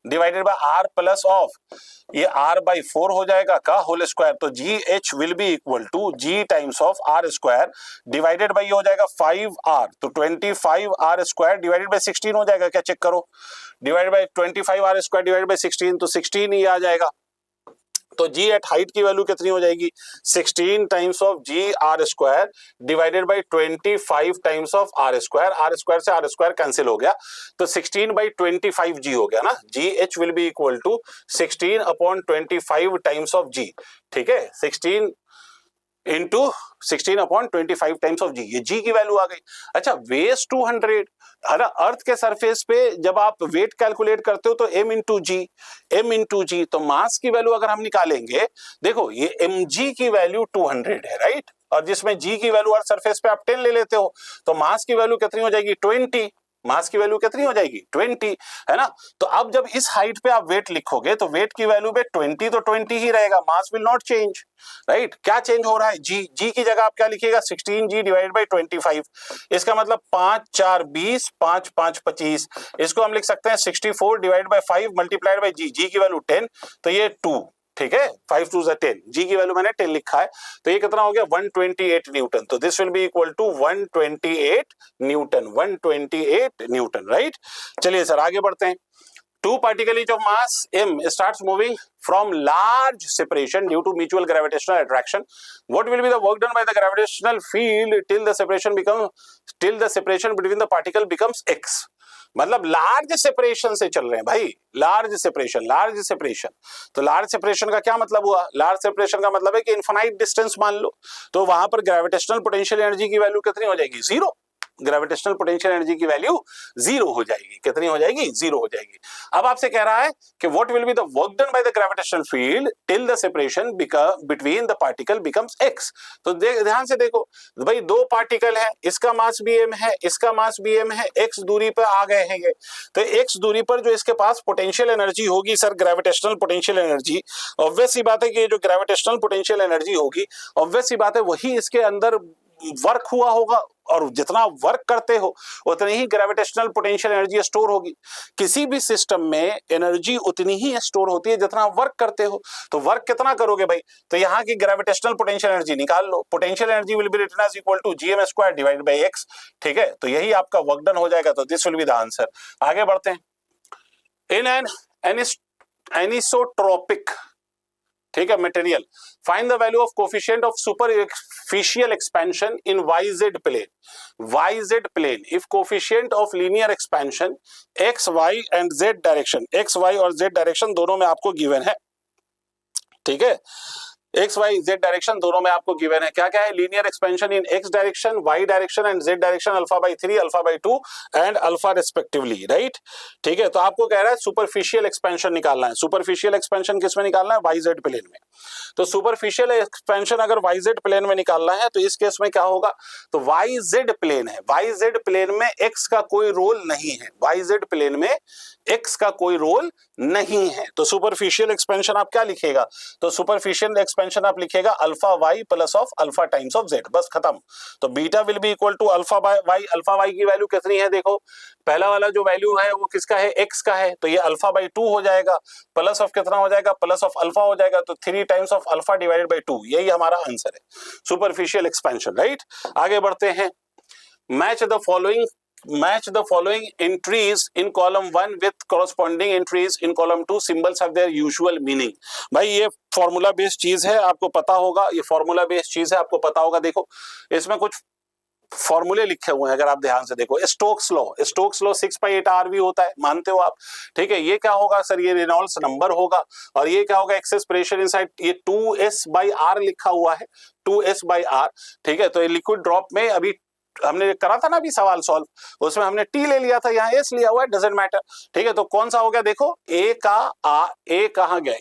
divided by r plus of ये r/4 हो जाएगा का होल स्क्वायर। तो gh will be equal to g times of r square divided by ये हो जाएगा 5r, तो 25r स्क्वायर डिवाइडेड बाय 16 हो जाएगा, क्या चेक करो, divided by 25r square divided by 16, तो 16 ही आ जाएगा। तो g एट हाइट की वैल्यू कितनी हो जाएगी, 16 times of g r square divided by 25 times of r square, r square से r स्क्वायर कैंसिल हो गया, तो 16/25 g हो गया ना। gh will be equal to 16/25 times of g, ठीक है, 16 इंटू 16/25 टाइम्स ऑफ g, ये g की वैल्यू आ गई। अच्छा वेस 200, अर्थ के सरफेस पे जब आप वेट कैलकुलेट करते हो तो m इंटू जी, तो मास की वैल्यू अगर हम निकालेंगे, देखो ये mg की वैल्यू 200 है, राइट, और जिसमें g की वैल्यू अर्थ सरफेस पे आप 10 ले लेते हो, तो मास की वैल्यू कितनी हो जाएगी, 20, मास की वैल्यू कितनी हो जाएगी, 20, है ना। तो अब जब इस हाइट पे आप वेट लिखोगे तो वेट की वैल्यू पे 20 तो 20 ही रहेगा, mass will not change, right. क्या चेंज हो रहा है, जी की जगह आप क्या लिखिएगा, 16g डिवाइडेड बाय 25, इसका मतलब 5 4 20, 5 5 25, इसको हम लिख सकते हैं 64 डिवाइडेड बाय 5 मल्टीप्लाइड बाय जी की वैल्यू 10, तो ये 2, ठीक है, 5 2 10, जी की वैल्यू मैंने 10 लिखा है, तो ये कितना हो गया 128 न्यूटन, तो this will be equal to 128 newton, 128 newton, right. चलिए सर आगे बढ़ते हैं। Two particles each of mass m starts moving from large separation due to mutual gravitational attraction. What will be the work done by the gravitational field till the separation between the particle becomes x? मतलब large separation से चल रहे हैं भाई, large separation. तो large separation का क्या मतलब हुआ? लार्ज सेपरेशन का मतलब है कि इनफाइनाइट डिस्टेंस मान लो, तो वहां पर ग्रेविटेशनल पोटेंशियल एनर्जी की वैल्यू कितनी हो जाएगी? जीरो। ग्रेविटेशनल पोटेंशियल एनर्जी की वैल्यू जीरो हो जाएगी। कितनी हो जाएगी? जीरो हो जाएगी। अब आपसे कह रहा है कि what will be the work done by the gravitational field till the separation between the particle becomes x. तो ध्यान से देखो भाई, दो पार्टिकल है, इसका मास भी m है, इसका मास भी m है, x दूरी पर आ गए हैं ये। तो x दूरी पर जो इसके पास पोटेंशियल एनर्जी होगी sir, gravitational potential energy, obvious सी बात है कि ये जो ग्रेविटेशनल पोटेंशियल एनर्जी होगी, ऑब्वियस सी बात है वही इसके अंदर वर्क हुआ होगा, और जितना वर्क करते हो उतनी ही ग्रेविटेशनल पोटेंशियल एनर्जी स्टोर होगी। किसी भी सिस्टम में एनर्जी उतनी ही स्टोर होती है जितना वर्क करते हो। तो वर्क कितना करोगे भाई? तो यहाँ की ग्रेविटेशनल पोटेंशियल एनर्जी निकाल लो। Potential energy will be written as equal to gm² divided by x। ठीक है, तो यही आपका वर्क डन हो जाएगा। तो this will be the answer. आगे बढ़ते हैं। इन एन एनिसोट्रोपिक, ठीक है, material, find the value of coefficient of superficial expansion in YZ plane if coefficient of linear expansion x, y and z direction, x, y और z direction दोनों में आपको given है। ठीक है, एक्स वाई जेड डायरेक्शन दोनों में आपको गिवन है। क्या क्या है? Linear expansion in x direction, y direction and z direction, α/3, α/2 and alpha respectively, right. ठीक है, तो आपको कह रहा है सुपरफिशियल एक्सपेंशन निकालना है। सुपरफिशियल एक्सपेंशन किस में निकालना है? YZ प्लेन में। तो सुपरफिशियल एक्सपेंशन अगर YZ प्लेन में निकालना है तो इस केस में क्या होगा? तो YZ प्लेन है, YZ प्लेन में x का कोई रोल नहीं है, YZ प्लेन में x का कोई रोल नहीं है। तो सुपरफिशियल एक्सपेंशन आप क्या लिखेगा? तो सुपरफिशियल एक्सपेंशन आप लिखेगा alpha Y plus of alpha times of Z, बस खत्म। तो beta will be equal to alpha Y. Alpha Y की वैल्यू कितनी है? देखो पहला वाला जो वैल्यू है वो किसका है? x का है, तो ये α/2 हो जाएगा, प्लस ऑफ कितना हो जाएगा? प्लस ऑफ अल्फा हो जाएगा, तो 3 times of alpha divided by 2, यही हमारा आंसर है, सुपरफिशियल एक्सपेंशन, राइट। आगे बढ़ते हैं। Match the following entries in column 1 with corresponding entries in column 2, symbols have their usual meaning. भाई ये फॉर्मूला बेस्ड चीज है, आपको पता होगा, ये फॉर्मूला बेस्ड चीज है, आपको पता होगा। देखो इसमें कुछ फॉर्मूले लिखे हुए हैं, अगर आप ध्यान से देखो। स्टोक्स लॉ 6/8 भी होता है, मानते हो आप? ठीक है, ये क्या होगा सर? ये रेनॉल्ड्स नंबर होगा। और ये क्या होगा? एक्सेस प्रेशर इनसाइड, ये 2s/r लिखा हुआ है, 2s/r। ठीक है, तो ये लिक्विड ड्रॉप में अभी हमने करा था ना अभी सवाल सॉल्व, उसमें हमने टी ले लिया था, यहाँ एस लिया हुआ है, डजंट मैटर। ठीक है, तो कौन सा हो गया? देखो ए कहाँ गया?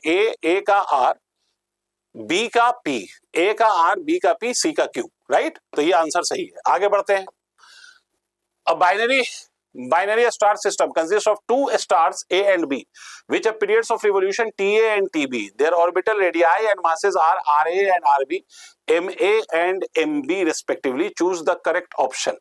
ए का आर, बी का पी, ए का आर, बी का पी, सी का क्यू, राइट। तो ये आंसर सही है। आगे बढ़ते हैं। अब binary star system consists of two stars A and B which have periods of revolution TA and TB. Their orbital radii and masses are RA and RB, MA and MB respectively. Choose the correct option.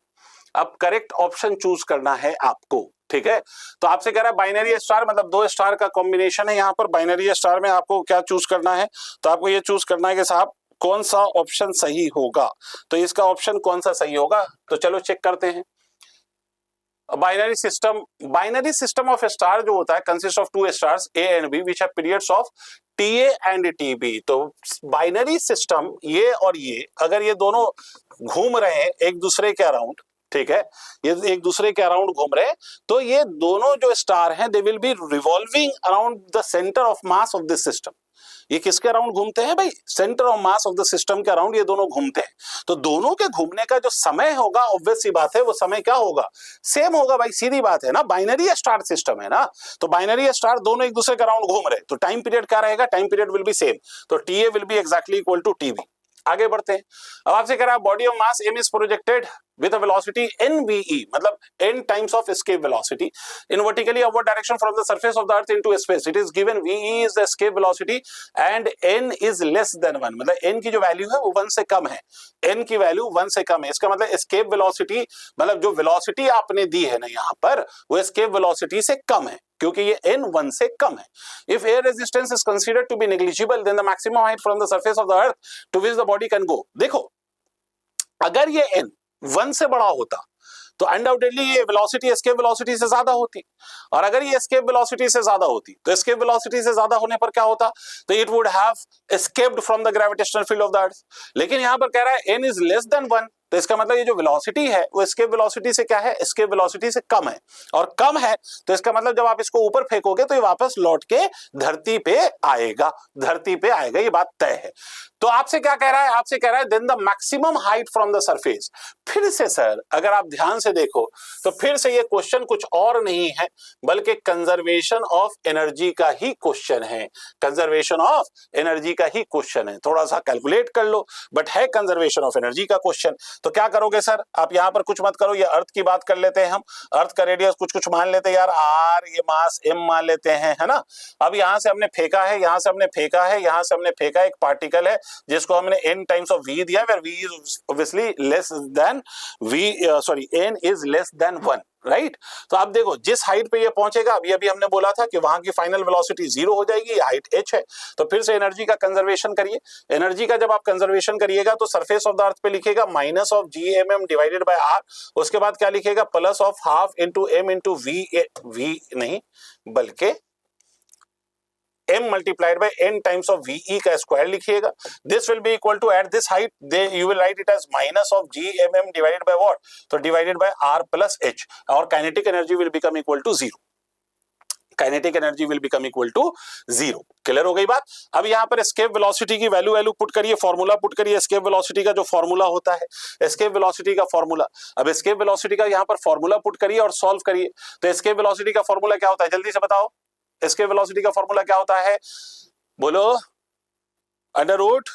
अब correct option choose करना है आपको। ठीक है, तो आपसे कह रहा है बाइनरी स्टार मतलब दो स्टार का कॉम्बिनेशन है। यहाँ पर बाइनरी स्टार में आपको क्या चूज करना है? तो आपको ये चूज करना है कि साहब कौन सा ऑप्शन सही होगा। तो इसका ऑप्शन कौन सा सही होगा? तो चलो चेक करते हैं। बाइनरी सिस्टम ऑफ स्टार जो होता है consist of two stars A and B which have periods of TA and TB। तो बाइनरी सिस्टम ये और ये अगर ये दोनों घूम रहे हैं एक दूसरे के अराउंड, ठीक है, ये एक दूसरे के अराउंड घूम रहे हैं, तो ये दोनों जो स्टार हैं they will be revolving around the centre of mass of this system. ये किसके अराउंड घूमते हैं भाई? Centre of mass of the system के अराउंड ये दोनों घूमते हैं। तो दोनों के घूमने का जो समय होगा ऑब्वियस सी बात है वो समय क्या होगा? सेम होगा भाई, सीधी बात है ना, बाइनरी स्टार सिस्टम है ना। तो बाइनरी स्टार दोनों एक दूसरे के अराउंड घूम रहे हैं, तो टाइम पीरियड क्या रहेगा? Time period will be same, तो TA will be exactly equal to TB। आगे बढ़ते हैं। अब आपसे कह रहा है body of mass m is projected with a velocity nve, मतलब n times of escape velocity in vertically upward direction from the surface of the earth into space. It is given ve is the escape velocity and n is less than 1, मतलब n की जो value है वो 1 से कम है, n की value 1 से कम है। इसका मतलब escape velocity मतलब जो velocity आपने दी है ना यहाँ पर वो escape velocity से कम है, क्योंकि ये n 1 से कम है। If air resistance is considered to be negligible, then the maximum height from the surface of the earth to which the body can go। देखो अगर ये n 1 से बड़ा होता तो अनडाउटेडली ये वेलोसिटी एस्केप वेलोसिटी से ज्यादा होती, और अगर ये एस्केप वेलोसिटी से ज्यादा होती तो एस्केप वेलोसिटी से ज्यादा होने पर क्या होता, तो it would have escaped from the gravitational field of the अर्थ। लेकिन यहां पर कह रहा है n इज लेस देन 1, तो इसका मतलब ये जो वेलोसिटी है वो एस्केप वेलोसिटी से क्या है, एस्केप वेलोसिटी से कम है, और कम है तो इसका मतलब जब आप इसको ऊपर फेंकोगे तो ये वापस लौट के धरती पे आएगा, धरती पे आएगा, ये बात तय है। तो आपसे क्या कह रहा है, आपसे कह रहा है then the maximum height from the surface. फिर से सर अगर आप ध्यान से देखो तो फिर से ये क्वेश्चन कुछ और नहीं है बल्कि कंजर्वेशन ऑफ एनर्जी का ही क्वेश्चन है, कंजर्वेशन ऑफ एनर्जी का ही क्वेश्चन है। थोड़ा सा कैलकुलेट कर लो बट है कंजर्वेशन ऑफ एनर्जी का क्वेश्चन। तो क्या करोगे सर, आप यहां पर कुछ मत करो, ये अर्थ की बात कर लेते हैं हम, अर्थ का रेडियस कुछ कुछ मान लेते हैं यार, आर, ये मास m मान लेते हैं, है ना। अब यहां से हमने फेंका है, यहां से हमने फेंका है, यहां से हमने फेंका, एक पार्टिकल है जिसको हमने n टाइम्स ऑफ v दिया, where v is obviously less than n is less than 1, right. तो आप देखो जिस हाइट पे ये पहुंचेगा, अभी अभी हमने बोला था कि वहां की फाइनल वेलोसिटी 0 हो जाएगी, ये हाइट h है। तो फिर से एनर्जी का कंजर्वेशन करिए, एनर्जी का जब आप कंजर्वेशन करिएगा तो सरफेस ऑफ द अर्थ पे लिखेगा minus of gmm divided by r, उसके बाद क्या लिखेगा, plus of half into m into v नहीं बल्कि m multiplied by n times of ve का स्क्वायर लिखिएगा। This will be equal to at this height you will write it as minus of gmm divided by what, तो divided by r plus h, और kinetic energy will become equal to 0, kinetic energy will become equal to 0। Clear हो गई बात। अब यहाँ पर escape velocity की value put करिए, फॉर्मूला पुट करिए, एस्केप वेलोसिटी का जो फॉर्मूला होता है, एस्केप वेलोसिटी का फॉर्मूला, अब एस्केप वेलोसिटी का यहाँ पर फॉर्मूला पुट करिए और सॉल्व करिए। तो एस्केप वेलोसिटी का फॉर्मूला क्या होता है, जल्दी से बताओ, एस्केप वेलोसिटी का फॉर्मूला क्या होता है, बोलो, अंडर रूट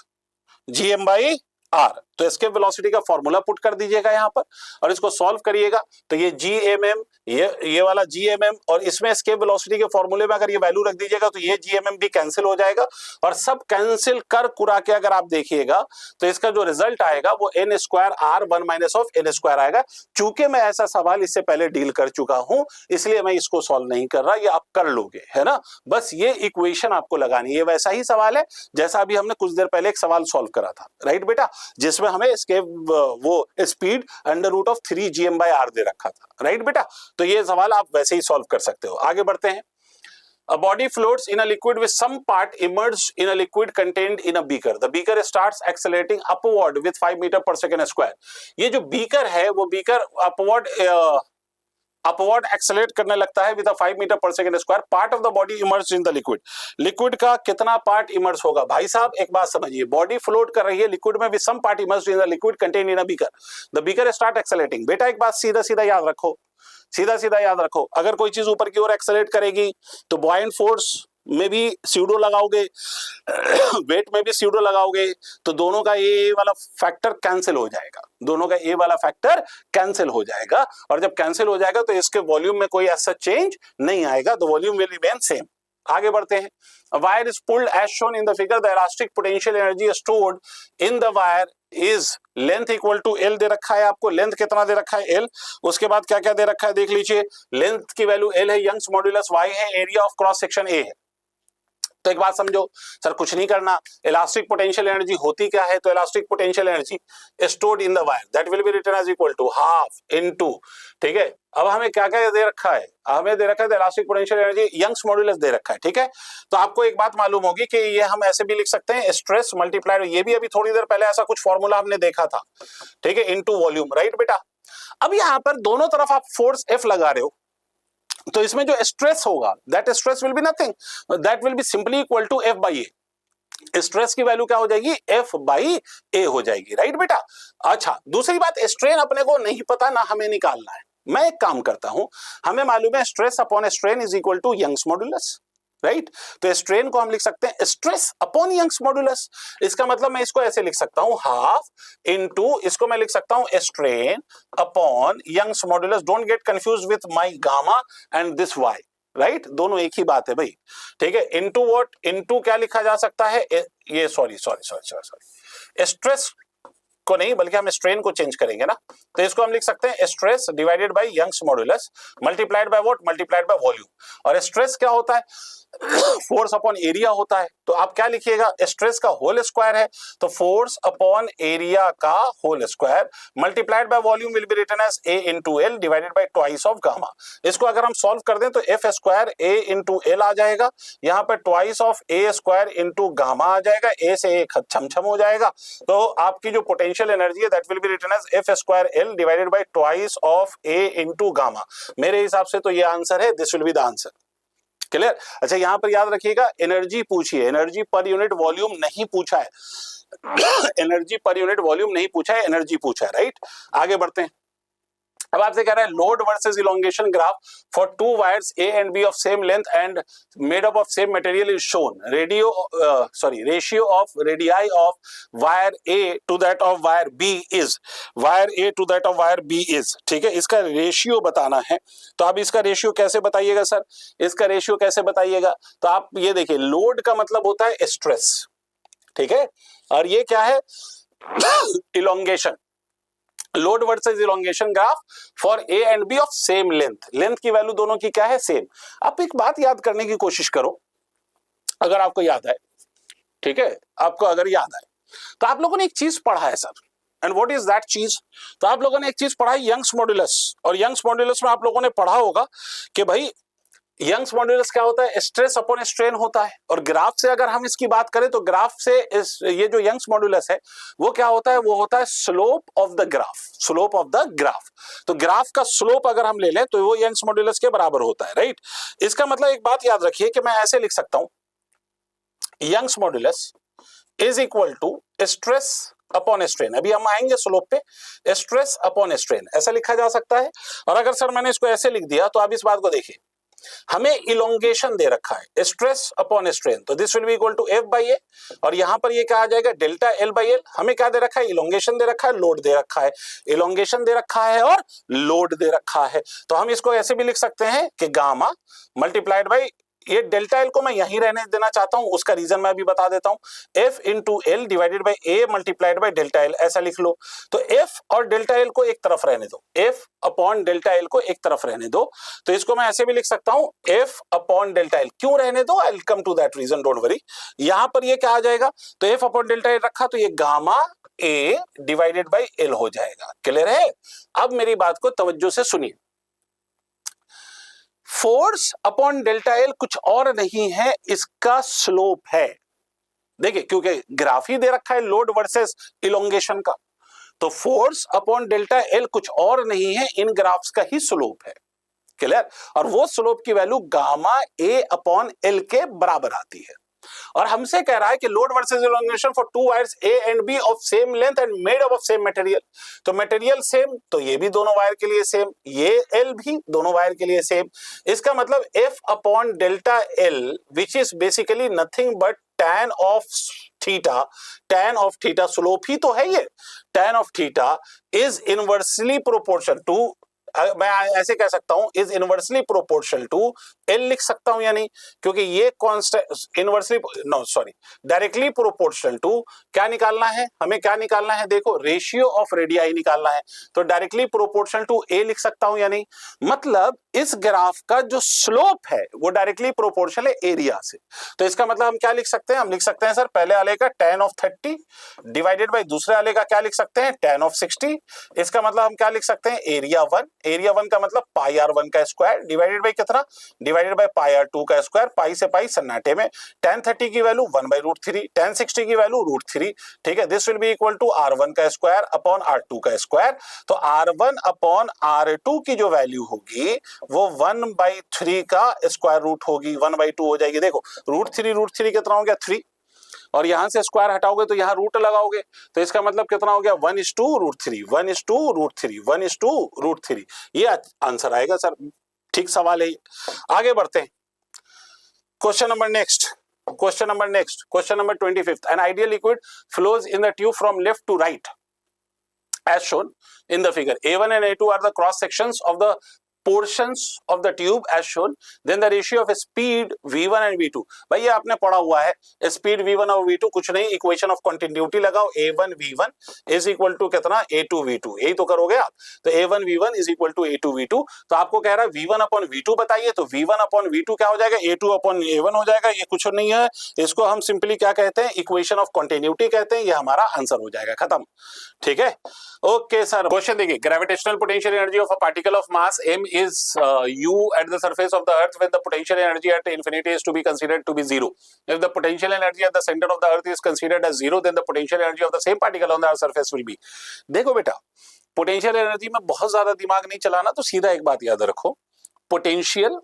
gm/r। तो एस्केप वेलोसिटी का फॉर्मूला पुट कर दीजिएगा यहाँ पर और इसको सॉल्व करिएगा। तो ये gmm, ये वाला gmm, और इसमें एस्केप वेलोसिटी के फॉर्मूले में अगर ये वैल्यू रख दीजिएगा तो ये gmm भी कैंसिल हो जाएगा, और सब कैंसिल कर कुरा के अगर आप देखिएगा तो इसका जो रिजल्ट आएगा वो n square r 1 minus of n square आएगा। चूंकि मैं ऐसा सवाल इससे पहले डील कर चुका हूं इसलिए मैं इसको सॉल्व नहीं कर रहा, ये आप कर लोगे, है ना। बस ये इक्वेशन आपको लगानी है, ये वैसा ही सवाल है जैसा अभी हमने कुछ देर पहले एक सवाल सॉल्व करा था, राइट बेटा, जिसमें हमें इसके वो speed under root of 3 gm/r दे रखा था, राइट बेटा। तो ये सवाल आप वैसे ही सॉल्व कर सकते हो। आगे बढ़ते हैं। A body floats in a liquid with some part immersed in a liquid contained in a beaker. The beaker starts accelerating upward with 5 meter per second square. ये जो बीकर है वो बीकर अपवर्ड एक्सेलरेट करने लगता है with 5 metre पर second square. Part of the body immerse in the liquid, liquid का कितना पार्ट इमर्स होगा भाई साहब, एक बात समझिए, बॉडी फ्लोट कर रही है लिक्विड में with some part immersed in the liquid contained in a beaker, the beaker start accelerating. बेटा एक बात सीधा सीधा याद रखो, सीधा सीधा याद रखो, अगर कोई चीज ऊपर की ओर एक्सेलरेट करेगी तो बॉयंट फोर्स में भी स्यूडो लगाओगे, वेट में भी स्यूडो लगाओगे, तो दोनों का ये वाला फैक्टर कैंसिल हो जाएगा, दोनों का ये वाला फैक्टर कैंसिल हो जाएगा, और जब कैंसिल हो जाएगा तो इसके वॉल्यूम में कोई ऐसा चेंज नहीं आएगा, the volume will remain same. आगे बढ़ते हैं। Wire is pulled as shown in the figure, the elastic potential energy stored in the wire is length equal to L दे रखा है आपको, लेंथ कितना दे रखा है एल, उसके बाद क्या क्या दे रखा है देख लीजिए, लेंथ की वैल्यू एल है, यंग्स मॉड्यूलस वाई है, area of cross section A है। तो एक बात समझो सर, कुछ नहीं करना, इलास्टिक पोटेंशियल एनर्जी होती क्या है, तो elastic potential energy stored in the wire that will be written as equal to half into, ठीक है। अब हमें क्या क्या दे रखा है, हमें दे रखा है elastic potential energy, Young's modulus दे रखा है, ठीक है। तो आपको एक बात मालूम होगी कि ये हम ऐसे भी लिख सकते हैं, स्ट्रेस मल्टीप्लाइड, ये भी अभी थोड़ी देर पहले ऐसा कुछ फॉर्मूला हमने देखा था, ठीक है, इनटू वॉल्यूम, राइट बेटा। अब यहाँ पर दोनों तरफ आप फोर्स एफ लगा रहे हो, तो इसमें जो स्ट्रेस होगा that stress will be nothing, that will be simply equal to F by A. Stress की वैल्यू क्या हो जाएगी, एफ बाई ए हो जाएगी, राइट बेटा। अच्छा, दूसरी बात, स्ट्रेन अपने को नहीं पता ना हमें निकालना है, मैं एक काम करता हूं, हमें मालूम है stress upon strain is equal to Young's modulus, right. तो स्ट्रेन को हम लिख सकते हैं स्ट्रेस अपॉन यंग्स मॉड्यूलस, इसका मतलब मैं इसको ऐसे लिख सकता हूं, हाफ इनटू, इसको मैं लिख सकता हूं strain upon Young's modulus, don't get confuse with my gamma and this Y, right, दोनों एक ही बात है भाई, ठीक है। इनटू व्हाट, इनटू क्या लिखा जा सकता है, ये सॉरी स्ट्रेस को नहीं बल्कि हम स्ट्रेन को चेंज करेंगे ना, तो इसको हम लिख सकते हैं stress divided by Young's modulus multiplied by what, multiplied by volume. और स्ट्रेस क्या होता है? फोर्स अपॉन एरिया होता है। तो आप क्या लिखिएगा? स्ट्रेस का होल स्क्वायर है तो फोर्स अपॉन एरिया का whole square multiplied by volume will be written as A into L divided by twice of gamma. इसको अगर हम सॉल्व कर दें तो F square A into L आ जाएगा, यहाँ पे twice of A square into gamma आ जाएगा, A से एक छम हो जाएगा। तो आपकी जो पोटेंशियल एनर्जी है that will be written as F square L divided by twice of A into gamma. मेरे हिसाब से तो ये आंसर है, this will be the answer. Clear? अच्छा, यहां पर याद रखिएगा एनर्जी पूछी है, एनर्जी पर यूनिट वॉल्यूम नहीं पूछा है। एनर्जी पर यूनिट वॉल्यूम नहीं पूछा है, एनर्जी पूछा है, राइट? आगे बढ़ते हैं। अब आपसे कह रहा है load versus elongation graph for two wires A and B of same length and made up of same material is shown. Ratio of radii of wire A to that of wire B is, wire A to that of wire B is, ठीक है? इसका ratio बताना है। तो आप इसका ratio कैसे बताइएगा सर? इसका रेशियो कैसे बताइएगा? तो आप ये देखिए, लोड का मतलब होता है स्ट्रेस, ठीक है? और ये क्या है? Elongation. Load versus elongation graph for A and B of same length, length की वैल्यू दोनों की क्या है? सेम। आप एक बात याद करने की कोशिश करो, अगर आपको याद आए, ठीक है? आपको अगर याद आए तो आप लोगों ने एक चीज पढ़ा है sir, and what is that चीज? तो आप लोगों ने एक चीज पढ़ा है यंग्स मॉड्यूलस, और यंग्स मॉड्यूलस में आप लोगों ने पढ़ा होगा कि भाई यंग्स मॉड्यूलस क्या होता है? स्ट्रेस अपॉन स्ट्रेन होता है। और ग्राफ से अगर हम इसकी बात करें तो ग्राफ से ये जो यंग्स मॉड्यूलस है वो क्या होता है? वो होता है slope of the graph, slope of the graph. तो ग्राफ का स्लोप अगर हम ले लें तो वो यंग्स मॉड्यूलस के बराबर होता है, राइट? इसका मतलब एक बात याद रखिए कि मैं ऐसे लिख सकता हूं, Young's modulus is equal to stress upon strain. अभी हम आएंगे स्लोप पे, स्ट्रेस अपॉन स्ट्रेन ऐसा लिखा जा सकता है। और अगर सर मैंने इसको ऐसे लिख दिया तो आप इस बात को देखिए, हमें इलोंगेशन दे रखा है स्ट्रेस अपॉन स्ट्रेन, तो this will be equal to F by A, और यहां पर ये क्या आ जाएगा? Delta L by L. हमें क्या दे रखा है? इलोंगेशन दे रखा है, लोड दे रखा है, इलोंगेशन दे रखा है और लोड दे रखा है। तो हम इसको ऐसे भी लिख सकते हैं कि गामा मल्टीप्लाइड बाई ये डेल्टा एल को मैं यहीं रहने देना चाहता हूं, उसका रीजन मैं अभी बता देता हूं, F into L divided by A multiplied by delta L, ऐसा लिख लो। तो F और डेल्टा एल को एक तरफ रहने दो, F अपॉन डेल्टा एल को एक तरफ रहने दो। तो इसको मैं ऐसे भी लिख सकता हूं, F अपॉन डेल्टा एल। क्यों रहने दो? I will come to that reason, don't worry. यहां पर ये क्या आ जाएगा? तो F अपॉन डेल्टा एल रखा तो ये gamma A divided by L हो जाएगा। क्लियर है? अब मेरी बात को तवज्जो से सुनिए, फोर्स अपॉन डेल्टा एल कुछ और नहीं है, इसका स्लोप है। देखिए, क्योंकि ग्राफ ही दे रखा है लोड वर्सेस इलोंगेशन का, तो फोर्स अपॉन डेल्टा एल कुछ और नहीं है, इन ग्राफ्स का ही स्लोप है। क्लियर? और वो स्लोप की वैल्यू गामा ए अपॉन एल के बराबर आती है। और हमसे कह रहा है कि load versus elongation for two wires A and B of same length and made up of same material. तो मटेरियल सेम, तो ये भी दोनों वायर के लिए सेम, ये एल भी दोनों वायर के लिए सेम। इसका मतलब F upon delta L which is basically nothing but tan of theta, tan of theta slope ही तो है ये, tan of theta is inversely proportional to, मैं ऐसे कह सकता हूं, is inversely proportional to L लिख सकता हूं या नहीं? क्योंकि ये constant inversely, no sorry, directly proportional to क्या निकालना है? हमें क्या निकालना है? देखो, रेशियो ऑफ रेडियाई निकालना है, तो डायरेक्टली प्रोपोर्शनल टू ए लिख सकता हूं या नहीं? मतलब इस ग्राफ का जो स्लोप है वो डायरेक्टली प्रोपोर्शनल है एरिया से। तो इसका मतलब हम क्या लिख सकते हैं? हम लिख सकते हैं सर पहले वाले का tan ऑफ 30 डिवाइडेड बाई दूसरे वाले का क्या लिख सकते हैं? tan of 60। इसका मतलब हम क्या लिख सकते हैं? एरिया 1, एरिया 1 का मतलब पाई r1 का स्क्वायर डिवाइडेड बाई कितना? डिवाइडेड बाई पाई r2 का स्क्वायर, पाई से पाई सन्नाटे में। tan 30 की वैल्यू 1/√3, tan 60 की वैल्यू √3, ठीक है? This will be equal to r1 का स्क्वायर अपॉन r2 का स्क्वायर। तो r1 अपॉन r2 की जो वैल्यू होगी वो 1/3 का स्क्वायर रूट होगी, 1/2 हो जाएगी। देखो, √3 कितना हो गया? 3, और यहां से स्क्वायर हटाओगे तो यहां रूट लगाओगे, तो इसका मतलब कितना हो गया? 1:√3, 1:√3, 1:√3। ये आंसर आएगा सर। ठीक सवाल है। आगे बढ़ते हैं, question number next, question number 25। An ideal liquid flows in the tube from left to right as shown in the figure. A1 and A2 are the cross sections of the portions of the tube as shown, then the ratio of speed v1 and v2। भाई ये आपने पढ़ा हुआ है, speed v1 और v2 कुछ नहीं, equation of continuity लगाओ, a1 v1 is equal to कितना a2 v2, यही तो करोगे आप। तो a1 v1 is equal to a2 v2। तो आपको कह रहा है v1 अपॉन v2 बताइए, तो v1 अपॉन v2 क्या हो जाएगा, a2 अपॉन a1 हो जाएगा। ये कुछ नहीं है, इसको हम सिंपली क्या कहते हैं, इक्वेशन ऑफ कंटिन्यूटी कहते हैं। ये हमारा आंसर हो जाएगा, खत्म। ठीक है, ओके सर। क्वेश्चन देखिए, gravitational potential energy of a particle of mass m is u at the surface of the earth when the potential energy at infinity is to be considered to be zero. If the potential energy at the center of the earth is considered as zero, then the potential energy of the same particle on the earth surface will be। देखो बेटा, potential energy में बहुत ज्यादा दिमाग नहीं चलाना, तो सीधा एक बात याद रखो, potential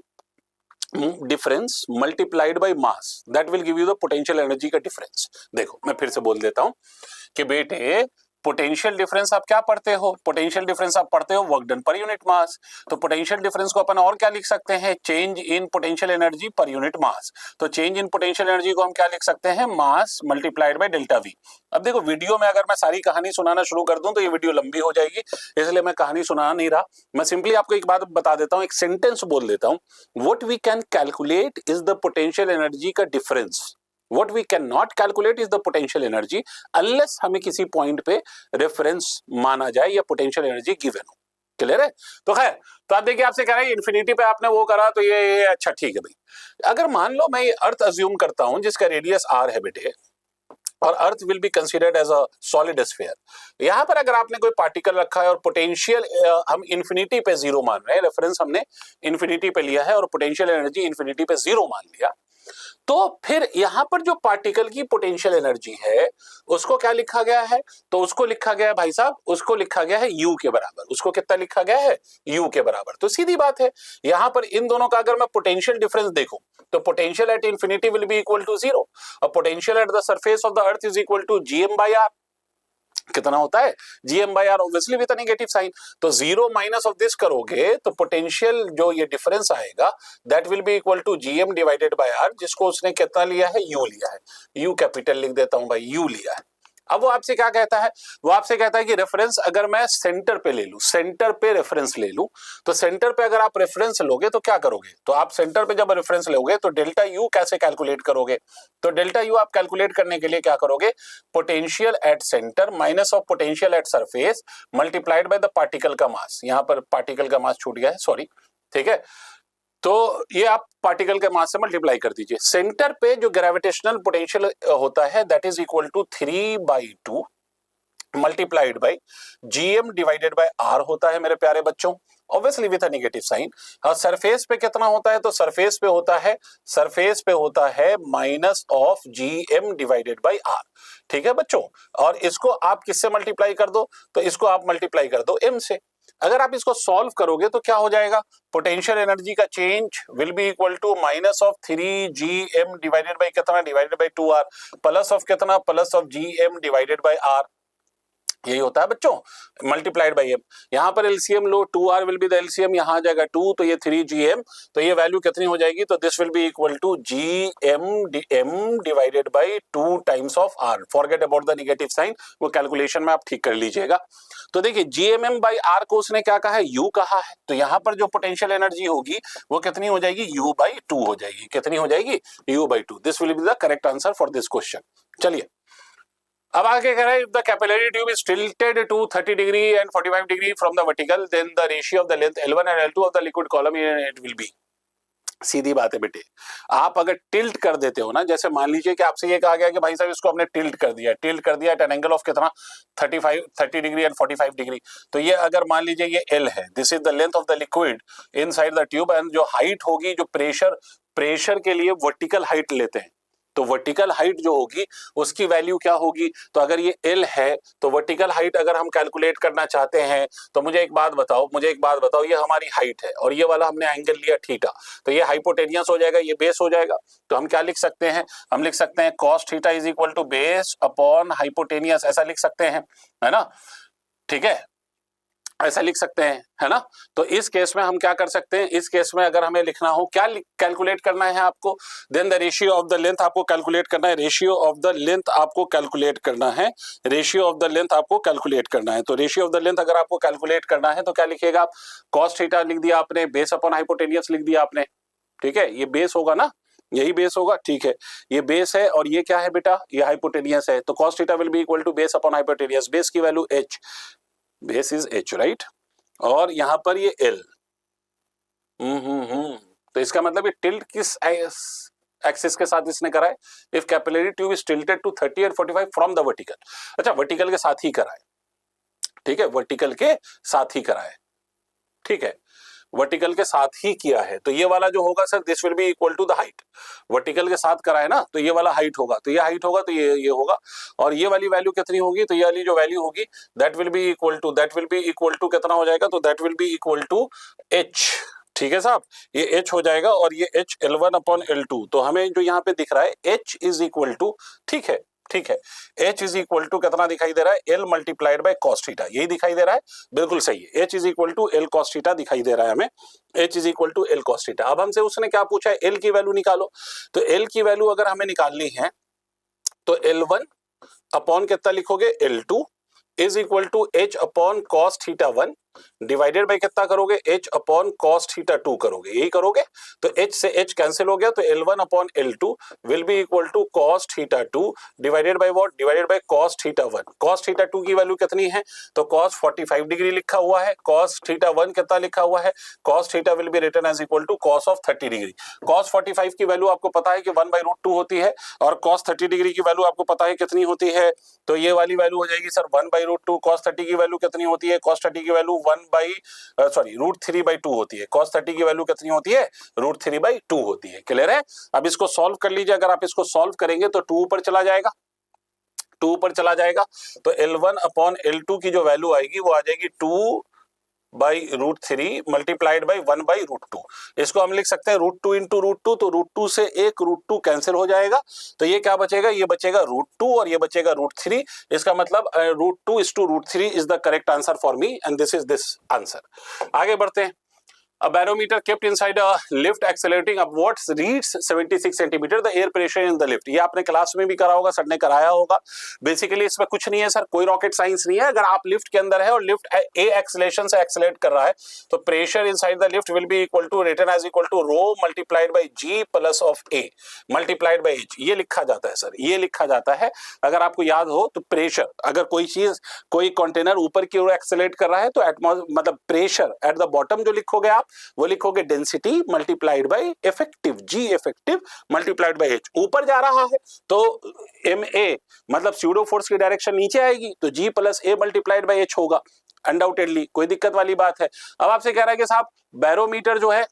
difference multiplied by mass, that will give you the potential energy का डिफरेंस। देखो मैं फिर से बोल देता हूं कि बेटे पोटेंशियल डिफरेंस आप क्या पढ़ते हो, पोटेंशियल डिफरेंस आप पढ़ते हो work done per unit mass. तो पोटेंशियल डिफरेंस को अपन और क्या लिख सकते हैं, change in potential energy per unit mass. तो चेंज इन पोटेंशियल एनर्जी को हम क्या लिख सकते हैं, mass multiplied by delta we. अब देखो वीडियो में अगर मैं सारी कहानी सुनाना शुरू कर दूं तो ये वीडियो लंबी हो जाएगी, इसलिए मैं कहानी सुना नहीं रहा। मैं सिंपली आपको एक बात बता देता हूं, एक सेंटेंस बोल देता हूं, what we can calculate is the potential energy का difference. What we cannot calculate is the potential energy unless हमें किसी पॉइंट पे रेफरेंस माना जाए या पोटेंशियल एनर्जी गिवन हो। क्लियर है? तो खैर, तो आप देखिए आपसे कह रहा है इन्फिनिटी पे आपने वो करा, तो ये अच्छा ठीक है भाई। अगर मान लो मैं अर्थ अज्यूम करता हूं जिसका रेडियस r है बेटे, और earth will be considered as a solid sphere. यहां पर अगर आपने कोई पार्टिकल रखा है और पोटेंशियल हम इन्फिनिटी पे जीरो मान रहे हैं, रेफरेंस हमने इन्फिनिटी पे लिया है और पोटेंशियल एनर्जी इन्फिनिटी पे जीरो मान लिया, तो फिर यहां पर जो पार्टिकल की पोटेंशियल एनर्जी है उसको क्या लिखा गया है, तो उसको लिखा गया है भाई साहब, उसको लिखा गया है u के बराबर। उसको कितना लिखा गया है, u के बराबर। तो सीधी बात है, यहां पर इन दोनों का अगर मैं पोटेंशियल डिफरेंस देखूं तो potential at infinity will be equal to zero और potential at the surface of the earth is equal to gm by r। कितना होता है, gm by r, obviously with a negative sign. तो zero minus of this करोगे तो potential जो ये difference आएगा that will be equal to gm divided by r, जिसको उसने कितना लिया है, u लिया है। u कैपिटल लिख देता हूं भाई, u लिया है। अब वो आपसे क्या कहता है, वो आपसे कहता है कि रेफरेंस अगर मैं सेंटर पे ले लूं, सेंटर पे रेफरेंस ले लूं, तो सेंटर पे अगर आप रेफरेंस लोगे तो क्या करोगे, तो आप सेंटर पे जब रेफरेंस लोगे तो डेल्टा यू कैसे कैलकुलेट करोगे, तो डेल्टा यू आप कैलकुलेट करने के लिए क्या करोगे, potential at centre minus of potential at surface multiplied by the particle का मास। यहां पर पार्टिकल का मास छूट गया है, सॉरी, ठीक है। तो ये आप पार्टिकल के मास से मल्टीप्लाई कर दीजिए। सेंटर पे जो ग्रेविटेशनल पोटेंशियल होता है that is equal to 3/2 multiplied by gm divided by r होता है मेरे प्यारे बच्चों, obviously with a negative sign. और सरफेस पे कितना होता है, तो सरफेस पे होता है minus of gm divided by r। ठीक है बच्चों, और इसको आप किससे मल्टीप्लाई कर दो, तो इसको आप मल्टीप्लाई कर दो m से। अगर आप इसको सॉल्व करोगे तो क्या हो जाएगा, पोटेंशियल एनर्जी का change will be equal to minus of 3gm divided by कितना, divided by 2r, plus of कितना, plus of gm divided by r। यही होता है बच्चों, मल्टीप्लाइड बाय m। यहां पर एलसीएम लो, 2r will be the LCM, यहां आ जाएगा 2, तो ये 3gm, तो ये वैल्यू कितनी हो जाएगी, तो this will be equal to gm divided by 2 times of r। Forget about the negative sign, वो कैलकुलेशन में आप ठीक कर लीजिएगा। तो देखिए gmm बाय r को उसने क्या कहा है, u कहा है, तो यहां पर जो पोटेंशियल एनर्जी होगी वो कितनी हो जाएगी, u बाई 2 हो जाएगी। कितनी हो जाएगी, u by 2। This will be the correct answer for this question. चलिए अब आगे कह रहा है, if the capillary tube is tilted to 30 degree and 45 degree from the vertical, then the ratio of the length L1 and L2 of the liquid column it will be. सीधी बात है बेटे, आप अगर टिल्ट कर देते हो ना, जैसे मान लीजिए कि आपसे ये कहा गया कि भाई साहब इसको आपने टिल्ट कर दिया एट एन एंगल ऑफ कितना, 30 डिग्री एंड 45 डिग्री। तो ये अगर मान लीजिए ये L है, this is the length of the liquid inside the tube, and जो हाइट होगी, जो प्रेशर के लिए वर्टिकल हाइट लेते हैं, तो वर्टिकल हाइट जो होगी उसकी वैल्यू क्या होगी, तो अगर ये L है तो वर्टिकल हाइट अगर हम कैलकुलेट करना चाहते हैं तो मुझे एक बात बताओ, ये हमारी हाइट है और ये वाला हमने एंगल लिया थीटा, तो ये हाइपोटेनियस हो जाएगा, ये बेस हो जाएगा। तो हम क्या लिख सकते हैं, हम लिख सकते हैं cos theta is equal to base upon hypotenuse, ऐसा लिख सकते हैं, है ना, ठीक है। ऐसा लिख सकते हैं, है ना। तो इस केस में हम क्या कर सकते हैं, इस केस में अगर हमें लिखना हो, क्या कैलकुलेट करना है आपको, then the ratio of the length आपको कैलकुलेट करना है, रेशियो ऑफ द लेंथ आपको कैलकुलेट करना है, रेशियो ऑफ द लेंथ आपको कैलकुलेट करना है। तो रेशियो ऑफ द लेंथ अगर आपको कैलकुलेट करना है तो क्या लिखिएगा आप, कॉस थीटा लिख दिया आपने, बेस अपॉन हाइपोटेनियस लिख दिया आपने, ठीक है, ये बेस होगा ना, यही बेस होगा, ठीक है, ये बेस है और ये क्या है बेटा, ये हाइपोटेनियस है, तो cos theta will be equal to base upon hypotenuse, base की value h, base is h, right, और यहां पर ये l, तो इसका मतलब ये टिल्ट किस एक्सिस के साथ इसने करा है, if capillary tube is tilted to 30 और 45 फ्रॉम द वर्टिकल, अच्छा वर्टिकल के साथ ही करा है, ठीक है, वर्टिकल के साथ ही करा है, ठीक है, वर्टिकल के साथ ही किया है, तो ये वाला जो होगा sir this will be equal to the height, vertical के साथ करा है ना, तो ये वाला हाइट होगा, तो ये हाइट होगा, तो ये होगा, और ये वाली वैल्यू कितनी होगी, तो ये वाली जो वैल्यू होगी that will be equal to कितना हो जाएगा, तो that will be equal to h, ठीक है साहब, ये h हो जाएगा और ये h L1 अपॉन L2, तो हमें जो यहाँ पे दिख रहा है h इज इक्वल टू, ठीक है, ठीक है, h इज इक्वल टू कितना दिखाई दे रहा है, l multiplied by cos theta, यही दिखाई दे रहा है, बिल्कुल सही है, h is equal to l cos theta दिखाई दे रहा है हमें, h is equal to l cos theta. अब हमसे उसने क्या पूछा है, l की वैल्यू निकालो, तो l की वैल्यू अगर हमें निकालनी है तो L1 अपॉन कितना लिखोगे, L2 is equal to h upon cos theta 1 divided by कितना करोगे, h अपॉन cos थीटा 2 करोगे, यही करोगे, तो h से h कैंसिल हो गया, तो L1 upon L2 will be equal to cos theta 2 divided by what, divided by cos theta 1, cos theta 2 की वैल्यू कितनी है, तो cos 45 डिग्री लिखा हुआ है, cos थीटा 1 कितना लिखा हुआ है, cos theta will be written as equal to cos of 30 degree, cos 45 की वैल्यू आपको पता है कि 1/√2 होती है, और cos 30 डिग्री की वैल्यू आपको पता है कितनी होती है, तो ये वाली वैल्यू हो जाएगी सर 1/√2, cos 30 की वैल्यू कितनी होती है, cos 30 की वैल्यू √3/2 होती है, cos 30 की वैल्यू कितनी होती है, √3/2 होती है, क्लियर है। अब इसको सॉल्व कर लीजिए, अगर आप इसको सॉल्व करेंगे तो 2 ऊपर चला जाएगा, 2 ऊपर चला जाएगा, तो L1 अपॉन L2 की जो वैल्यू आएगी वो आ जाएगी 2/√3 मल्टीप्लाइड बाई 1/√2, इसको हम लिख सकते हैं √2 इंटू √2, तो √2 से एक √2 कैंसिल हो जाएगा, तो ये क्या बचेगा, ये बचेगा √2 और ये बचेगा √3, इसका मतलब √2 is to √3 is the correct answer for me and this is this answer. आगे बढ़ते हैं। A barometer kept inside a lift accelerating upwards reads 76 centimetre the air pressure in the lift, ये आपने क्लास में भी करा होगा, सर ने कराया होगा। बेसिकली इसमें कुछ नहीं है सर, कोई रॉकेट साइंस नहीं है, अगर आप लिफ्ट के अंदर है और लिफ्ट ए एक्सेलरेशन से एक्सेलरेट कर रहा है तो pressure inside the lift will be equal to written as equal to rho multiplied by G plus of A multiplied by H, ये लिखा जाता है सर, ये लिखा जाता है। अगर आपको याद हो तो प्रेशर, अगर कोई चीज कोई कंटेनर ऊपर की ओर एक्सेलरेट कर रहा है तो मतलब प्रेशर एट द बॉटम जो लिखोगे आप वो लिखोगे density multiplied by effective, G effective multiplied by H, ऊपर जा रहा है तो एम ए मतलब स्यूडो फोर्स की डायरेक्शन नीचे आएगी तो G plus A multiplied by H होगा, अनडाउटेडली कोई दिक्कत वाली बात है। अब आपसे कह रहा है कि साहब बैरोमीटर जो है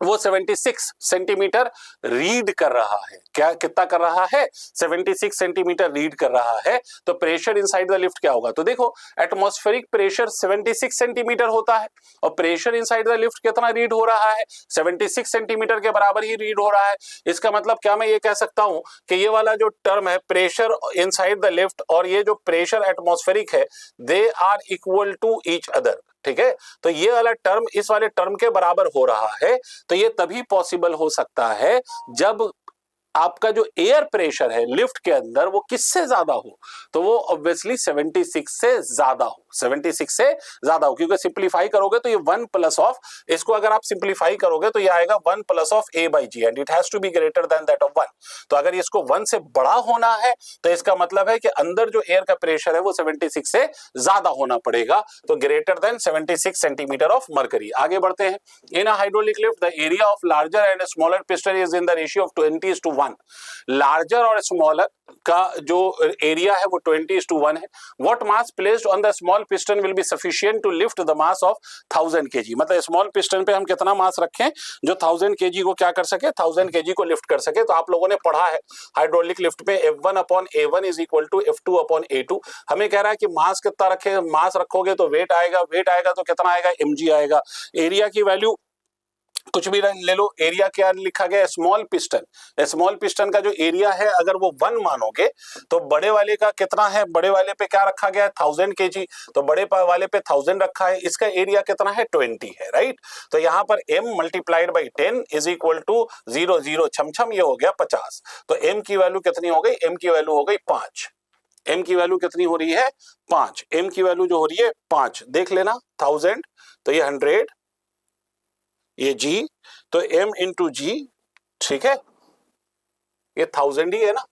वो 76 सेंटीमीटर रीड कर रहा है, क्या कितना कर रहा है, 76 सेंटीमीटर रीड कर रहा है, तो प्रेशर इनसाइड द लिफ्ट क्या होगा, तो देखो एटमॉस्फेरिक प्रेशर 76 सेंटीमीटर होता है और प्रेशर इनसाइड द लिफ्ट कितना रीड हो रहा है, 76 सेंटीमीटर के बराबर ही रीड हो रहा है। इसका मतलब क्या मैं ये कह सकता हूं कि ये वाला जो टर्म है प्रेशर इनसाइड द लिफ्ट और ये जो प्रेशर एटमॉस्फेरिक है they are equal to each other, ठीक है, तो ये वाला टर्म इस वाले टर्म के बराबर हो रहा है, तो ये तभी पॉसिबल हो सकता है जब आपका जो एयर प्रेशर है लिफ्ट के अंदर वो किससे ज्यादा हो, तो वो ऑब्वियसली 76 से ज्यादा हो, 76 से ज्यादा हो, क्योंकि सिंपलीफाई करोगे तो ये 1 प्लस ऑफ, इसको अगर आप सिंपलीफाई करोगे तो ये आएगा 1 plus of A by G and it has to be greater than that of 1, तो अगर इसको 1 से बड़ा होना है तो इसका मतलब है कि अंदर जो एयर का प्रेशर है वो 76 से ज्यादा होना पड़ेगा, तो greater than 76 centimetre of mercury. आगे बढ़ते हैं। In a hydraulic lift the area of larger and smaller piston is in the ratio of 20:1, larger और स्मॉलर का जो एरिया है वो 20:1 है। What mass placed on the small piston will be sufficient to lift the mass of 1000 kg, मतलब small piston पे हम कितना मास रखें जो 1000 kg को क्या कर सके, 1000 kg को लिफ्ट कर सके। तो आप लोगों ने पढ़ा है हाइड्रोलिक लिफ्ट में F1 upon A1 is equal to F2 upon A2, हमें कह रहा है कि मास कितना रखे, मास रखोगे तो वेट आएगा, वेट आएगा तो कितना आएगा, mg आएगा। एरिया की वैल्यू कुछ भी ले लो, एरिया क्या लिखा गया, स्मॉल पिस्टन। स्मॉल पिस्टन का जो एरिया है अगर वो 1 मानोगे तो बड़े वाले का कितना है, बड़े वाले पे क्या रखा गया है 1000 kg, तो बड़े वाले पे 1000 रखा है, इसका एरिया कितना है 20 है, राइट। तो यहाँ पर m multiplied by 10 is equal to 0 0 छम ये हो गया 50। तो m की वैल्यू कितनी हो गई, m की वैल्यू हो गई 5। m की वैल्यू कितनी हो रही है 5, m की वैल्यू जो हो रही है 5, देख लेना 1000 तो ये 100, ये g तो m इंटू जी, ठीक है, ये 1000 ही है ना,